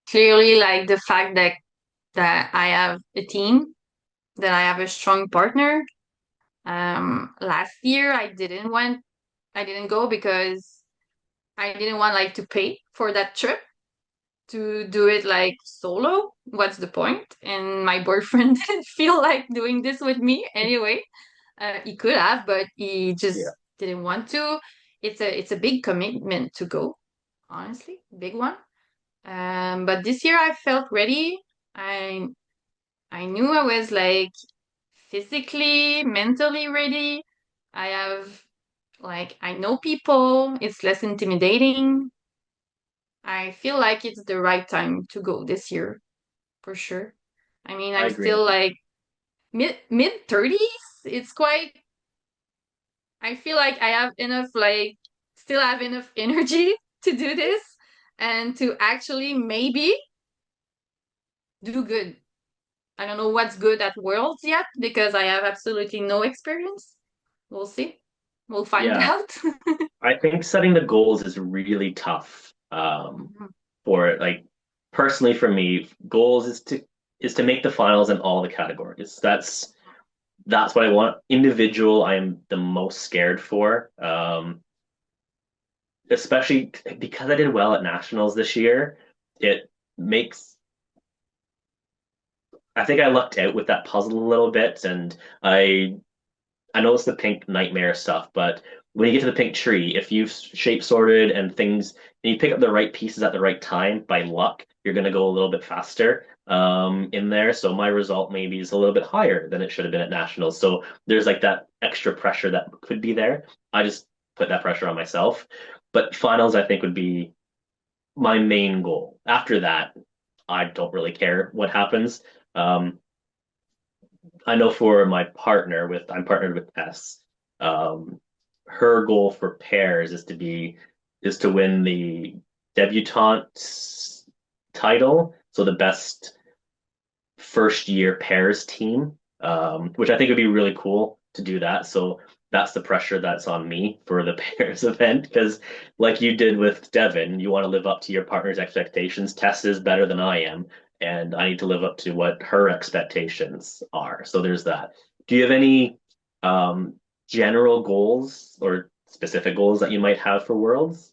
Clearly, like the fact that I have a team, that I have a strong partner. Last year I didn't go because I didn't want like to pay for that trip to do it like solo. What's the point? And my boyfriend didn't feel like doing this with me anyway. He could have, but he Yeah, just didn't want to. It's a big commitment to go, honestly, big one. But this year I felt ready. I I knew I was like physically, mentally ready. I have like I know people. It's less intimidating. I feel like it's the right time to go this year for sure. I mean, I I'm agree still with you. like mid 30s. It's quite I feel like I have enough like still have enough energy to do this and to actually maybe do good. I don't know what's good at Worlds yet because I have absolutely no experience. We'll see. We'll find Yeah, out. I think setting the goals is really tough. Mhm. For like personally for me, goals is to make the finals in all the categories. That's what I want. Individual, I am the most scared for. Especially because I did well at nationals this year. It makes I think I lucked out with that puzzle a little bit, and I know it's the pink nightmare stuff, but when you get to the pink tree, if you've shape sorted and things, and you pick up the right pieces at the right time by luck, you're going to go a little bit faster in there. So my result maybe is a little bit higher than it should have been at nationals. So there's like that extra pressure that could be there. I just put that pressure on myself. But finals, I think, would be my main goal. After that, I don't really care what happens. Um, I know for my partner with I'm partnered with Tess. Um, her goal for pairs is to win the debutante title, so the best first year pairs team, which I think would be really cool to do that. So that's the pressure that's on me for the pairs event because, like you did with Devin, you want to live up to your partner's expectations. Tess is better than I am, and I need to live up to what her expectations are. So there's that. Do you have any um, general goals or specific goals that you might have for Worlds?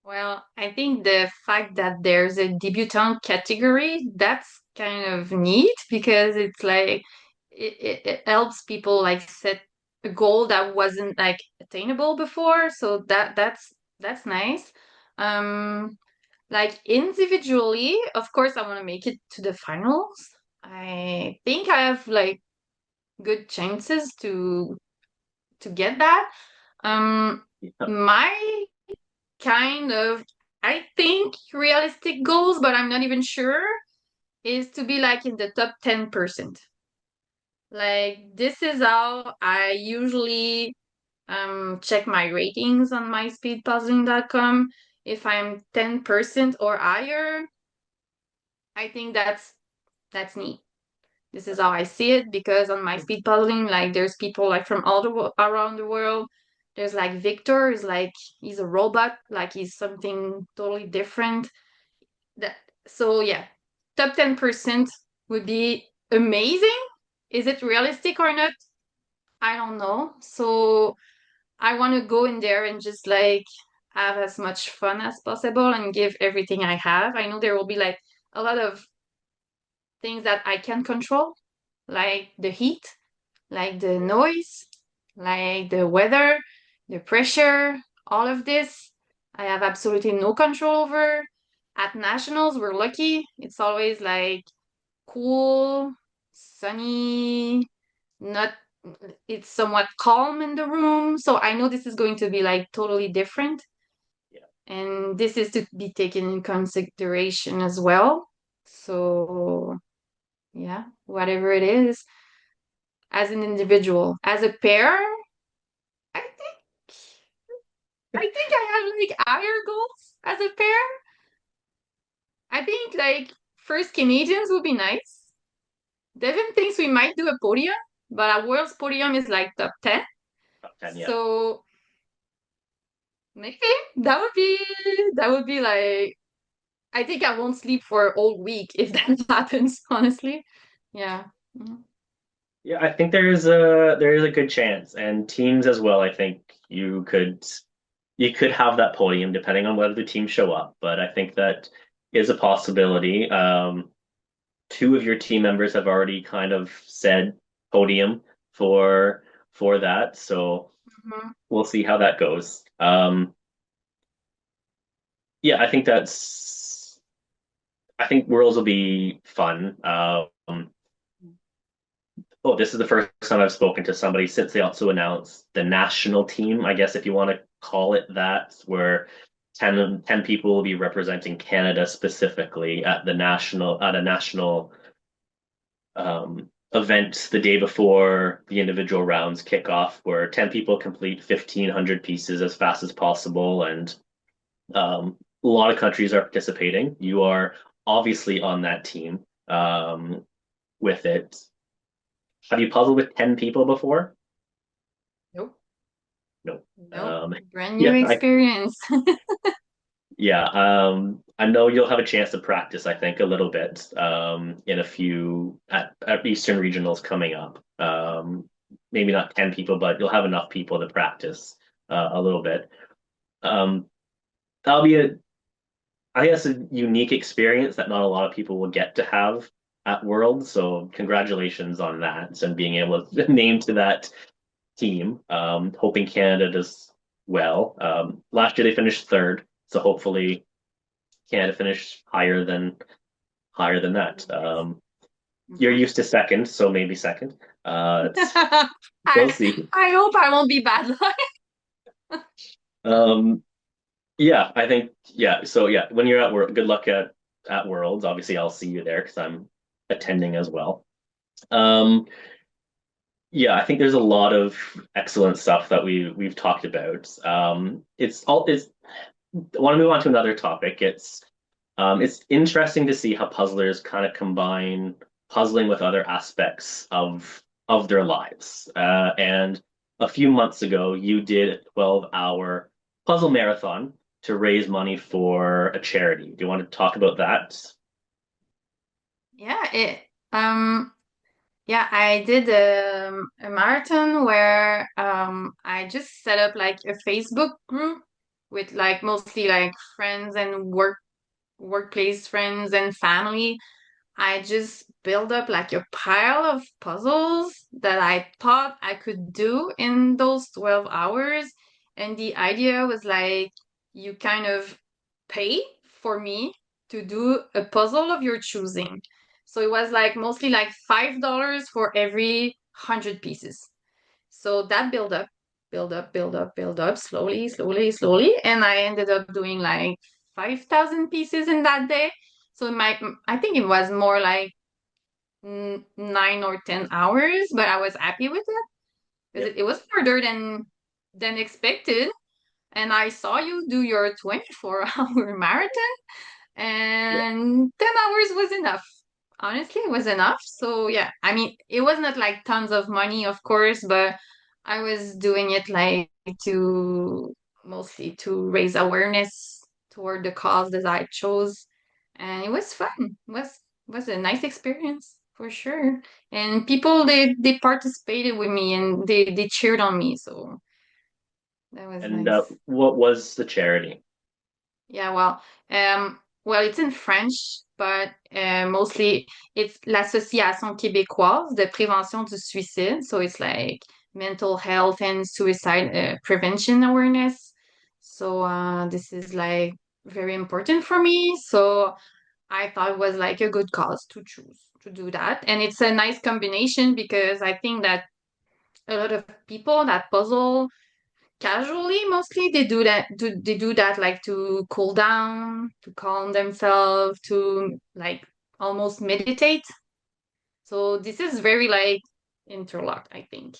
Well, I think the fact that there's a debutante category, that's kind of neat because it's like it helps people like set a goal that wasn't like attainable before. So that's nice. Um, like individually, of course, I want to make it to the finals. I think I have like good chances to get that. Um, Yeah. my kind of I think realistic goals, but I'm not even sure, is to be like in the top 10%. Like this is how I usually check my ratings on my speedpuzzling.com. If I'm 10% or higher, I think that's neat. This is how I see it because on my speed puzzling, like there's people like from all around the world. There's like Victor is like he's a robot, like he's something totally different. That so yeah, top 10% would be amazing. Is it realistic or not? I don't know. So I want to go in there and just like have as much fun as possible and give everything I have. I know there will be like a lot of things that I can control, like the heat, like the noise, like the weather, the pressure, all of this. I have absolutely no control over. At nationals, we're lucky. It's always like cool, sunny, not it's somewhat calm in the room. So I know this is going to be like totally different. Yeah. And this is to be taken in consideration as well. So yeah, whatever it is, as an individual, as a pair, I think I have like higher goals as a pair. I think like first Canadians would be nice. Devin thinks we might do a podium, but our world's podium is like top 10. Top 10, yeah. So maybe that would be like I think I won't sleep for a whole week if that happens, honestly. Yeah. Mhm. Yeah, I think there is a good chance, and teams as well. I think you could have that podium depending on whether the teams show up, but I think that is a possibility. Two of your team members have already kind of said podium for that, so Mhm. we'll see how that goes. Yeah, I think Worlds will be fun. Oh, this is the first time I've spoken to somebody since they also announced the national team, I guess if you want to call it that, where 10 people will be representing Canada specifically at a national event the day before the individual rounds kick off, where 10 people complete 1,500 pieces as fast as possible. And a lot of countries are participating. You are obviously on that team with it. Have you puzzled with 10 people before? Nope. No. Nope. Brand new Yeah, experience. yeah. I know you'll have a chance to practice, I think, a little bit in a few at Eastern regionals coming up. Maybe not 10 people, but you'll have enough people to practice a little bit. Um, that'll be I guess, a unique experience that not a lot of people will get to have at Worlds. So congratulations on that and being able to name to that team. Hoping Canada does well. Last year they finished third, so hopefully Canada finish higher than that. You're Mhm. used to second, so maybe second. We'll I see. I hope I won't be bad luck. Um, yeah, I think yeah. So yeah, when you're at work, good luck at Worlds. Obviously, I'll see you there because I'm attending as well. Um, yeah, I think there's a lot of excellent stuff that we've talked about. It's I want to move on to another topic. It's interesting to see how puzzlers kind of combine puzzling with other aspects of their lives. And a few months ago, you did a 12-hour puzzle marathon to raise money for a charity. Do you want to talk about that? Yeah, um yeah, I did a marathon where I just set up like a Facebook group with like mostly like friends and workplace friends and family. I just built up like a pile of puzzles that I thought I could do in those 12 hours. And the idea was like you kind of pay for me to do a puzzle of your choosing. So it was like mostly like $5 for every 100 pieces. So that build up, slowly, slowly, slowly. And I ended up doing like 5,000 pieces in that day. So I think it was more like 9 or 10 hours, but I was happy with it because Yep. it was harder than expected. And I saw you do your 24-hour marathon, Yeah. and 10 hours was enough. Honestly, it was enough. So yeah, I mean, it was not like tons of money, of course, but I was doing it like to mostly to raise awareness toward the cause that I chose. And it was fun. It was a nice experience for sure. And people they participated with me and they cheered on me, so that was And nice. what was the charity? Yeah, well, it's in French, but mostly it's l'Association québécoise de prévention du suicide. So it's like mental health and suicide prevention awareness. So this is like very important for me. So I thought it was like a good cause to choose to do that. And it's a nice combination because I think that a lot of people that puzzle casually mostly they do that like to cool down, to calm themselves, to like almost meditate. So this is very like interlocked, I think.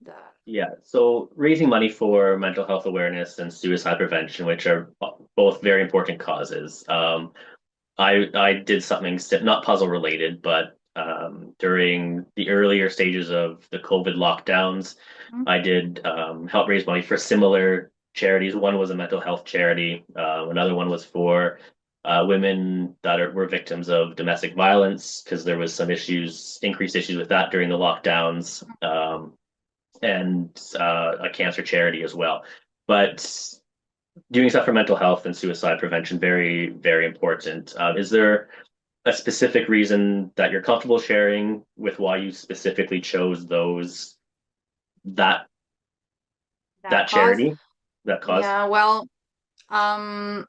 That Yeah, so raising money for mental health awareness and suicide prevention, which are both very important causes. I did something not puzzle related, but during the earlier stages of the COVID lockdowns, I did help raise money for similar charities. One was a mental health charity. Another one was for women that were victims of domestic violence because there was some issues, increased issues with that during the lockdowns. And a cancer charity as well. But doing stuff for mental health and suicide prevention, very, very important. Is there a specific reason that you're comfortable sharing with why you specifically chose that that that cause. charity, that cause? Yeah, well, um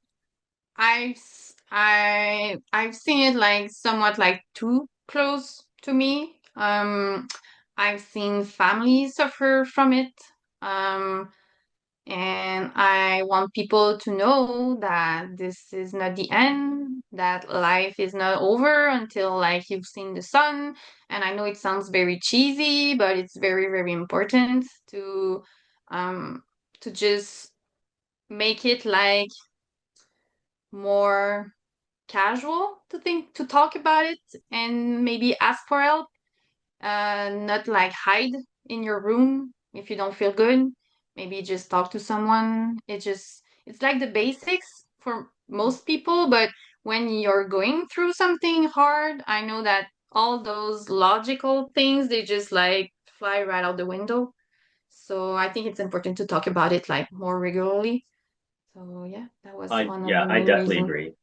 I've seen it like somewhat like too close to me. I've seen families suffer from it. Um And I want people to know that this is not the end, that life is not over until like you've seen the sun. And I know it sounds very cheesy, but it's very, very important um to just make it like more casual to talk about it and maybe ask for help, not like hide in your room if you don't feel good. Maybe just talk to someone. It's like the basics for most people, but when you're going through something hard, I know that all those logical things they just like fly right out the window. So I think it's important to talk about it like more regularly. So yeah, that was I one of Yeah, the I main definitely reasons.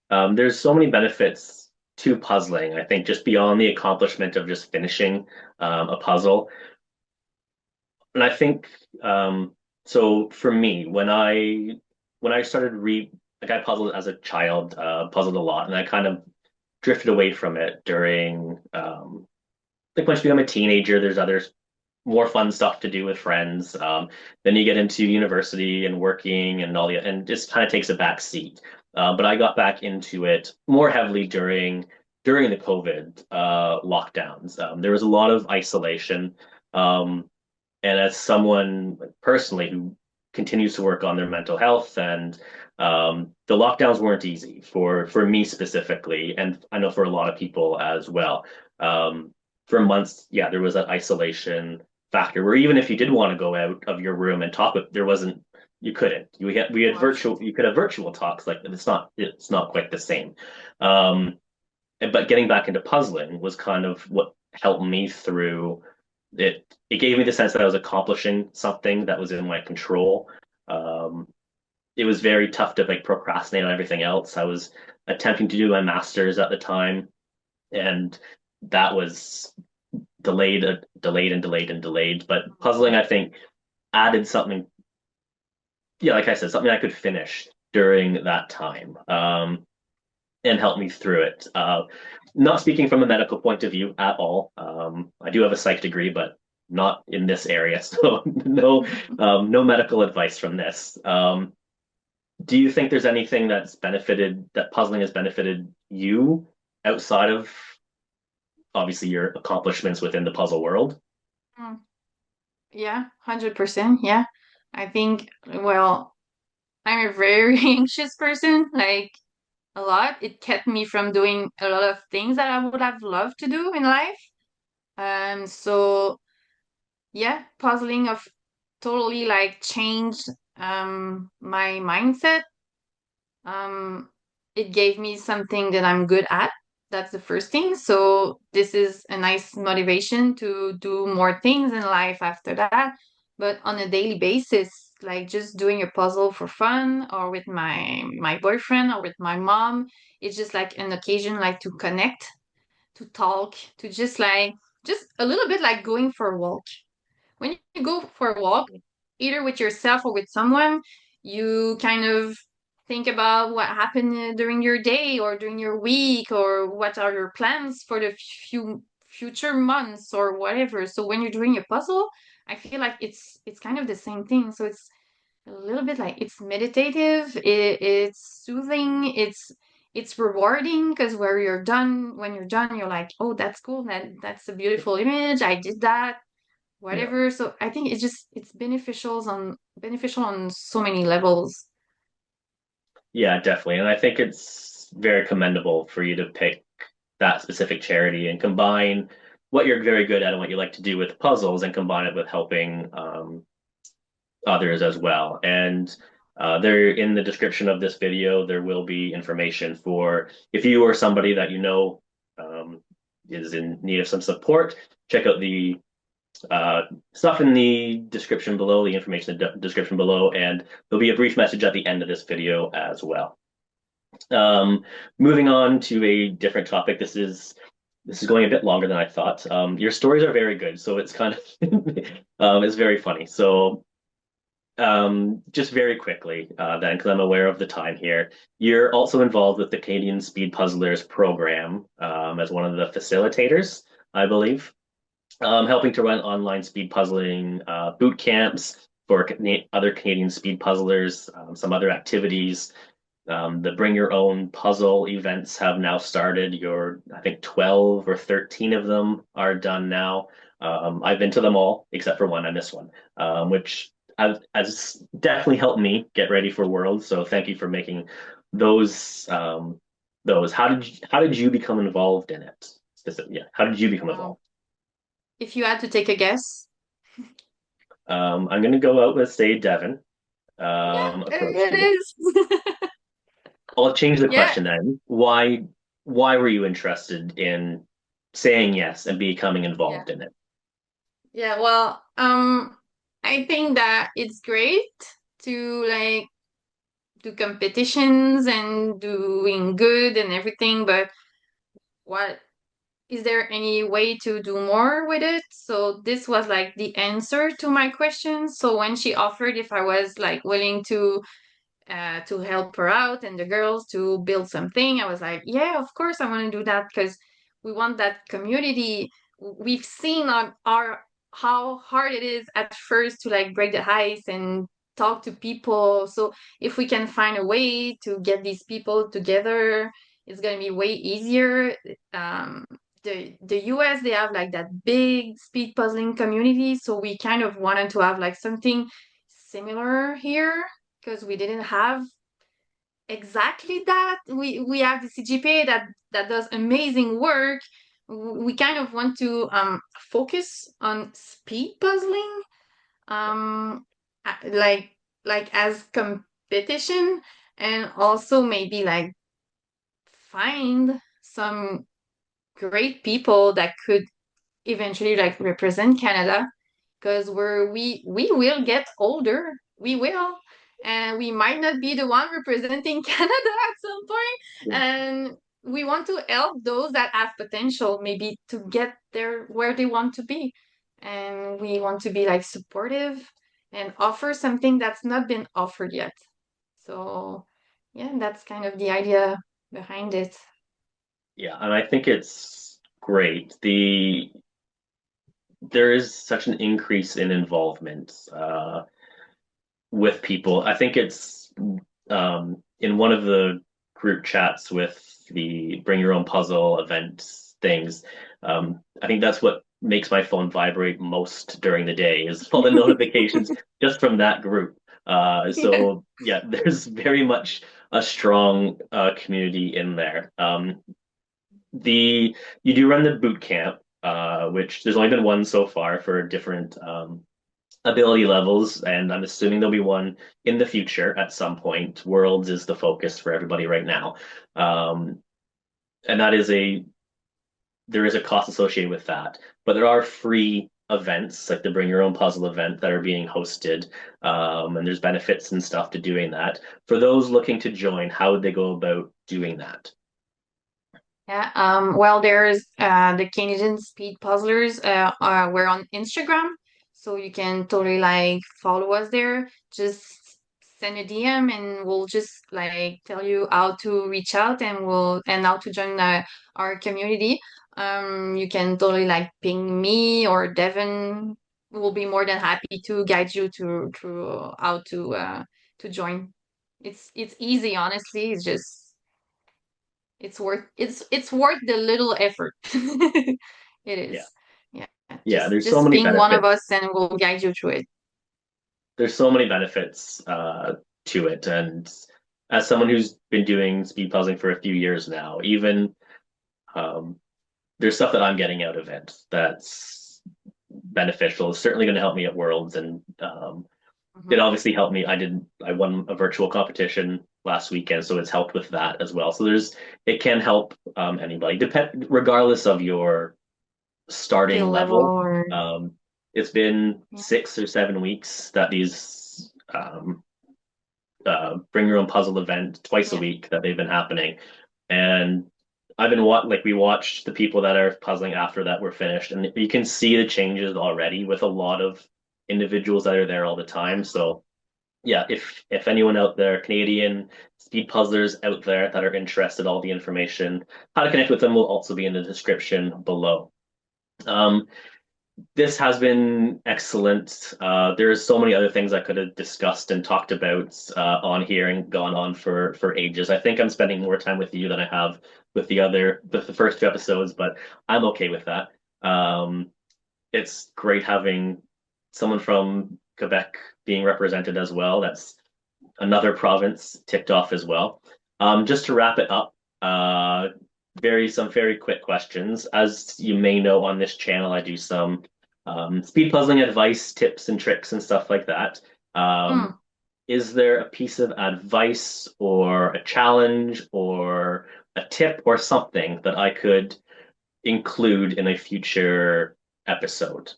agree. There's so many benefits to puzzling. I think just beyond the accomplishment of just finishing a puzzle. And I think so for me, when I started like I puzzled as a child, puzzled a lot, and I kind of drifted away from it during like once you become a teenager, there's other more fun stuff to do with friends. Then you get into university and working and all the and just kind of takes a back seat. But I got back into it more heavily during the COVID lockdowns. There was a lot of isolation. Um, and as someone personally who continues to work on their mental health and the lockdowns weren't easy for me specifically, and I know for a lot of people as well. For months, yeah, there was that isolation factor where even if you did want to go out of your room and talk with, there wasn't, you couldn't. We had virtual, you could have virtual talks, like it's not quite the same. Um, but getting back into puzzling was kind of what helped me through it. It gave me the sense that I was accomplishing something that was in my control. Um, it was very tough to like procrastinate on everything else. I was attempting to do my master's at the time, and that was delayed, delayed and delayed and delayed. But puzzling, I think, added something. Yeah, like I said, something I could finish during that time. And help me through it. Not speaking from a medical point of view at all. I do have a psych degree, but not in this area, so no medical advice from this. do you think there's anything that puzzling has benefited you outside of obviously your accomplishments within the puzzle world? Mm. Yeah, 100%. Yeah. I think, well, I'm a very anxious person, like a lot. It kept me from doing a lot of things that I would have loved to do in life. So yeah, puzzling of totally like changed my mindset. Um, it gave me something that I'm good at. That's the first thing. So this is a nice motivation to do more things in life after that. But on a daily basis, like just doing a puzzle for fun or with my boyfriend or with my mom, it's just like an occasion like to connect, to talk, to just a little bit like going for a walk. When you go for a walk, either with yourself or with someone, you kind of think about what happened during your day or during your week or what are your plans for the future months or whatever. So when you're doing a puzzle, I feel like it's kind of the same thing. So it's a little bit like it's meditative, it's soothing, it's rewarding because when you're done, you're like, oh, that's cool. That's a beautiful image. I did that Yeah. whatever. So I think it's beneficial on so many levels. Yeah, definitely. And I think it's very commendable for you to pick that specific charity and combine what you're very good at and what you like to do with puzzles and combine it with helping others as well. And there in the description of this video, there will be information for if you or somebody that you know um, is in need of some support, check out the uh, stuff in the description below, the information in the description below, and there'll be a brief message at the end of this video as well. Um, Moving on to a different topic. This is going a bit longer than I thought. Your stories are very good, so it's kind of it's very funny. So just very quickly, then, because I'm aware of the time here, you're also involved with the Canadian Speed Puzzlers program as one of the facilitators, I believe, helping to run online speed puzzling boot camps for other Canadian speed puzzlers, some other activities. The Bring Your Own Puzzle events have now started. I think 12 or 13 of them are done now. I've been to them all except for one. I missed one, which has definitely helped me get ready for Worlds. So thank you for making those. Those. How did you become involved in it? Yeah. How did you become Wow. involved? If you had to take a guess. I'm gonna go out with say Devin Yeah, approached it you. is. I'll change the Yeah, question then. Why were you interested in saying yes and becoming yeah. involved in it? Yeah, well, I think that it's great to like do competitions and doing good and everything, but what is there any way to do more with it? So this was like the answer to my question. So when she offered if I was like willing to help her out and the girls to build something, I was like, yeah, of course I want to do that because we want that community. We've seen on our how hard it is at first to like break the ice and talk to people. So if we can find a way to get these people together, it's gonna be way easier. Um, the US they have like that big speed puzzling community, so we kind of wanted to have like something similar here because we didn't have exactly that. We have the CGPA that does amazing work. We kind of want to focus on speed puzzling, um, like as competition, and also maybe like find some great people that could eventually like represent Canada because we will get older. We will. And we might not be the one representing Canada at some point. And we want to help those that have potential maybe to get there where they want to be. And we want to be like supportive and offer something that's not been offered yet. So yeah, that's kind of the idea behind it. Yeah, and I think it's great. There is such an increase in involvement with people. I think it's in one of the group chats with the bring your own puzzle events things, I think that's what makes my phone vibrate most during the day is all the notifications just from that group. Yeah. So yeah, there's very much a strong community in there. The you do run the boot camp, which there's only been one so far for different ability levels, and I'm assuming there'll be one in the future at some point. Worlds is the focus for everybody right now, um, and that is a there is a cost associated with that, but there are free events like the Bring Your Own Puzzle event that are being hosted, and there's benefits and stuff to doing that. For those looking to join, how would they go about doing that? Yeah. Well, there's the Canadian speed puzzlers. We're on Instagram, so you can totally like follow us there. Just send a DM, and we'll just like tell you how to reach out, and how to join our community. You can totally like ping me or Devin. We'll be more than happy to guide you to how to join. It's easy, honestly. It's worth the little effort. It Yeah, is. Yeah. yeah. There's so Just many ping one of benefits. us and we'll guide you through it. There's so many benefits to it, and as someone who's been doing speed puzzling for a few years now, even um, there's stuff that I'm getting out of it that's beneficial. It's certainly going to help me at Worlds, and it Mhm. obviously helped me. I won a virtual competition last weekend, so it's helped with that as well. So it can help anybody, regardless of your starting Skill level level. or Um, it's been yeah. 6 or 7 weeks that these bring your own puzzle event twice a Yeah. week that they've been happening, and I've been like we watched the people that are puzzling after that were finished, and you can see the changes already with a lot of individuals that are there all the time. So yeah, if anyone out there, Canadian speed puzzlers out there that are interested, all the information, how to connect with them will also be in the description below. Um, this has been excellent. There's so many other things I could have discussed and talked about on here and gone on for ages. I think I'm spending more time with you than I have with the first 2 episodes, but I'm okay with that. Um, it's great having someone from Quebec being represented as well. That's another province ticked off as well. Just to wrap it up, some very quick questions. As you may know on this channel, I do some speed puzzling advice, tips, and tricks and stuff like that. Um, Hmm. is there a piece of advice or a challenge or a tip or something that I could include in a future episode?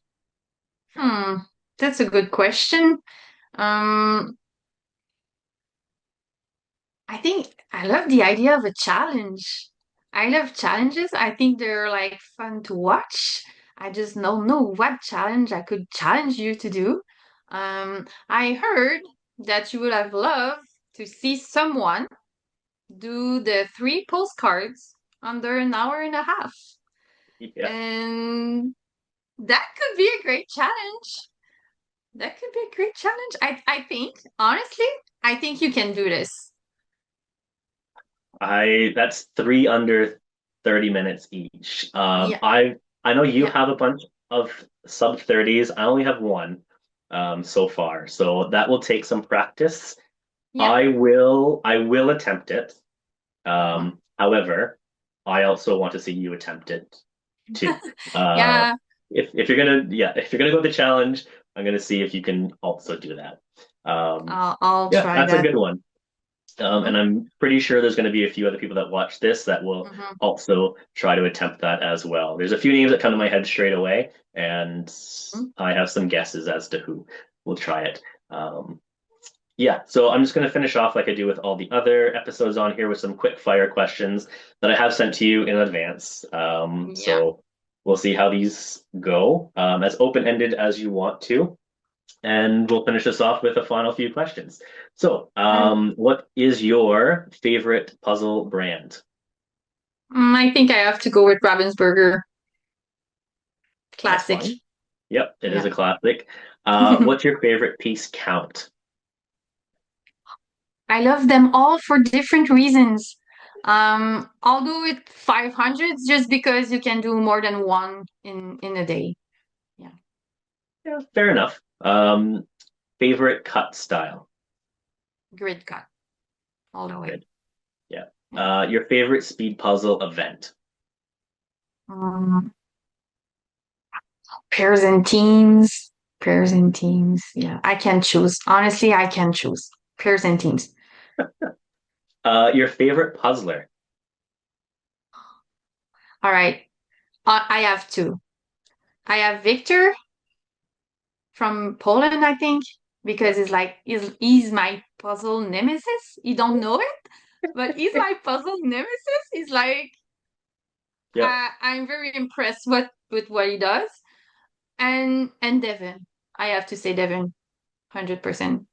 Hmm. That's a good question. Um, I think I love the idea of a challenge. I love challenges. I think they're like fun to watch. I just don't know what challenge I could challenge you to do. I heard that you would have loved to see someone do the 3 postcards under an hour and a half. Yeah. And that could be a great challenge. That could be a great challenge. I think, honestly, I think you can do this. I that's three under 30 minutes each. Yeah, I know you yeah, have a bunch of sub 30s. I only have one so far. So that will take some practice. yeah. I will attempt it. Mhm. However, I also want to see you attempt it too. Uh, Yeah, if you're gonna go with the challenge, I'm gonna see if you can also do that. Um, I'll yeah, try that's a that. good one. And Hmm. I'm pretty sure there's going to be a few other people that watch this that will Hmm. also try to attempt that as well. There's a few names that come to my head straight away, and I have some guesses as to who will try it. Um, yeah, so I'm just going to finish off like I do with all the other episodes on here with some quick fire questions that I have sent to you in advance. Yeah. So we'll see how these go, as open-ended as you want to. And we'll finish this off with a final few questions. So, Uh, what is your favorite puzzle brand? I think I have to go with Ravensburger. That's Classic. fine. Yep, it is Yeah. a classic. What's your favorite piece count? I love them all for different reasons. I'll go with 500 just because you can do more than one in a day. Yeah, Yeah, fair enough. Favorite cut style? grid cut all the way. Good. Yeah. Yeah. Your favorite speed puzzle event? Um, pairs and teams, pairs and teams. Yeah, I can choose. Honestly, I can choose pairs and teams. Your favorite puzzler? All right, I have two. I have Victor from Poland, I think, because Yeah. he's my puzzle nemesis. You don't know it, but he's my puzzle nemesis. He's like Yeah. I'm very impressed with what he does. And Devin, I have to say Devin, 100%.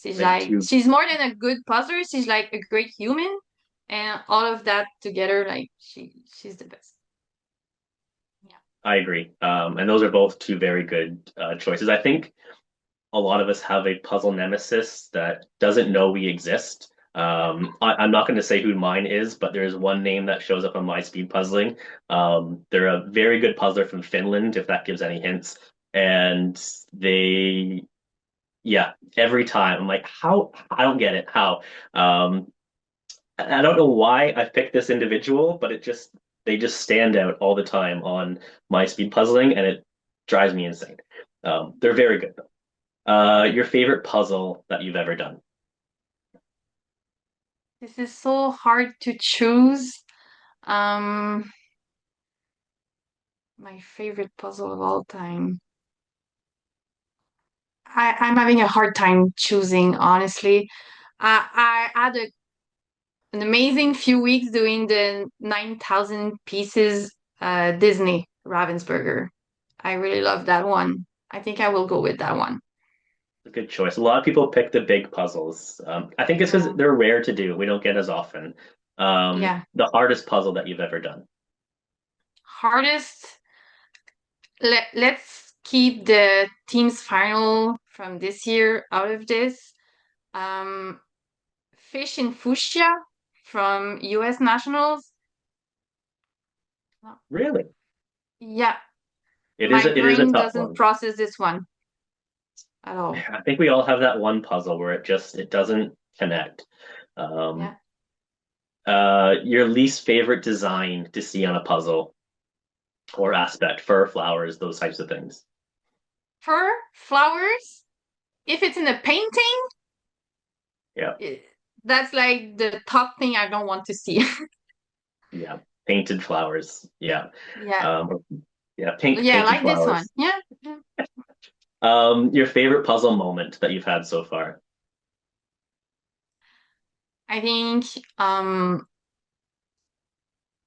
Like two. She's more than a good puzzler. She's like a great human, and all of that together, like she's the best. Yeah. I agree. And those are both two very good choices. I think a lot of us have a puzzle nemesis that doesn't know we exist. I'm not going to say who mine is, but there is one name that shows up on my speed puzzling. They're a very good puzzler from Finland, if that gives any hints. And they, yeah, every time I'm like, how? I don't get it. How? Um, I don't know why I've picked this individual, but they just stand out all the time on my speed puzzling, and it drives me insane. They're very good. Your favorite puzzle that you've ever done? This is so hard to choose. Um, my favorite puzzle of all time. I'm having a hard time choosing, honestly. I had an amazing few weeks doing the 9,000 pieces Disney Ravensburger. I really love that one. I think I will go with that one. A good choice. A lot of people pick the big puzzles. I think it's because Yeah. they're rare to do. We don't get as often. Yeah. The hardest puzzle that you've ever done. Hardest. Let's keep the team's final from this year out of this. Um, Fish in Fuchsia from US Nationals. Really? Yeah, It is my it is a brain tough doesn't one. process this one at all. I think we all have that one puzzle where it doesn't connect. Um, Yeah. your least favorite design to see on a puzzle or aspect, fur, flowers, those types of things. Fur, flowers. If it's in a painting, Yeah, it, that's like the top thing I don't want to see. yeah. Painted flowers. Yeah. Yeah. Um, yeah, pink Yeah, painted like this one. flowers. Yeah. Yeah. Your favorite puzzle moment that you've had so far? I think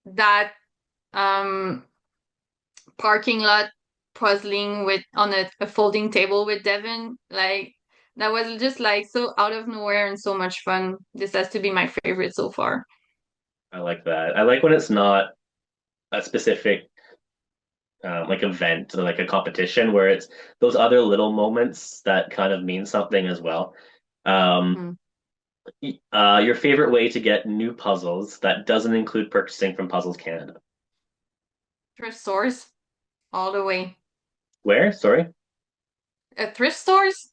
that um parking lot puzzling with on a folding table with Devin, like that was just like so out of nowhere and so much fun. This has to be my favorite so far. I like that. I like when it's not a specific like event or like a competition where it's those other little moments that kind of mean something as well. Um, Hmm. your favorite way to get new puzzles that doesn't include purchasing from Puzzles Canada? Thrift stores all the way. Where? Sorry. Thrift stores?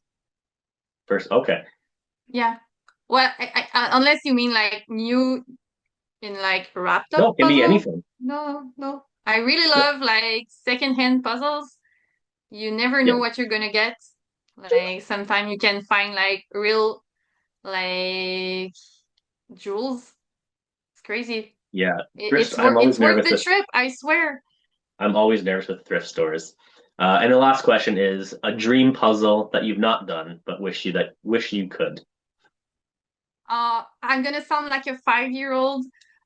First, okay. Yeah. Well, unless you mean like new in like wrapped up No, it can be puzzle. anything. No, no. I really No, love like secondhand puzzles. You never yeah, know what you're gonna get. Like sometimes you can find like real like jewels. It's crazy. yeah. Thrift. It's worth the trip, I swear. I'm always nervous with thrift stores. And the last question is a dream puzzle that you've not done but wish you could. I'm gonna sound like a 5-year-old,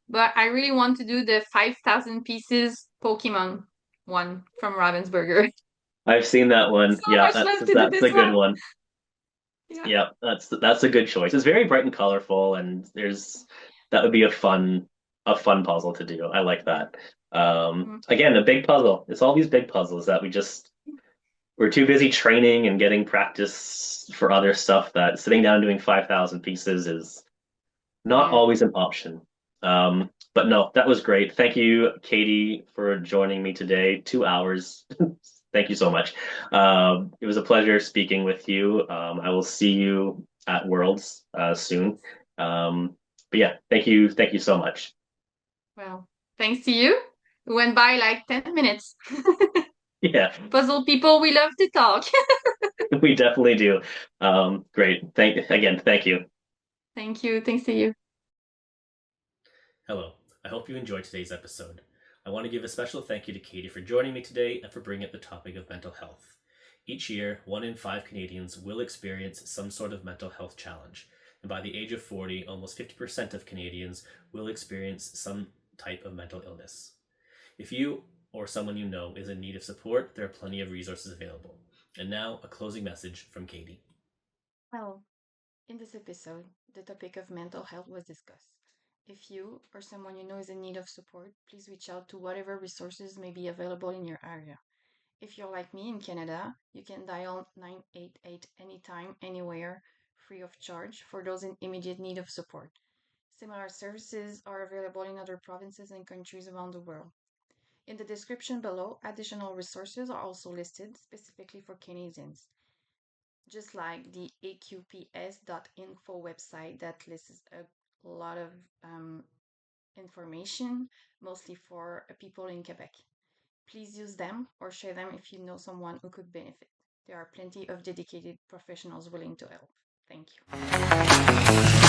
but I really want to do the 5,000 pieces Pokemon one from Ravensburger. I've seen that one. So Yeah, much love to do that's this a good one. one. Yeah. Yeah, that's a good choice. It's very bright and colorful, and there's that would be a fun puzzle to do. I like that. Mm. Again, a big puzzle. It's all these big puzzles that we're too busy training and getting practice for other stuff that sitting down and doing 5,000 pieces is not Yeah. always an option. But no, that was great. Thank you, Catie, for joining me today. 2 hours. Thank you so much. It was a pleasure speaking with you. I will see you at Worlds soon. But yeah, thank you so much. Well, thanks to you. It went by like 10 minutes. Yeah, Puzzle people, we love to talk. we definitely do. Great. Thank you. Thank you. Thanks to you. Hello, I hope you enjoyed today's episode. I want to give a special thank you to Catie for joining me today and for bringing up the topic of mental health. Each year, 1 in 5 Canadians will experience some sort of mental health challenge, and by the age of 40, almost 50% of Canadians will experience some type of mental illness. If you or someone you know is in need of support, there are plenty of resources available. And now, a closing message from Catie. Well, in this episode, the topic of mental health was discussed. If you or someone you know is in need of support, please reach out to whatever resources may be available in your area. If you're like me in Canada, you can dial 988 anytime, anywhere, free of charge for those in immediate need of support. Similar services are available in other provinces and countries around the world. In the description below, additional resources are also listed specifically for Canadians, just like the aqps.info website that lists a lot of information, mostly for people in Quebec. Please use them or share them if you know someone who could benefit. There are plenty of dedicated professionals willing to help. Thank you.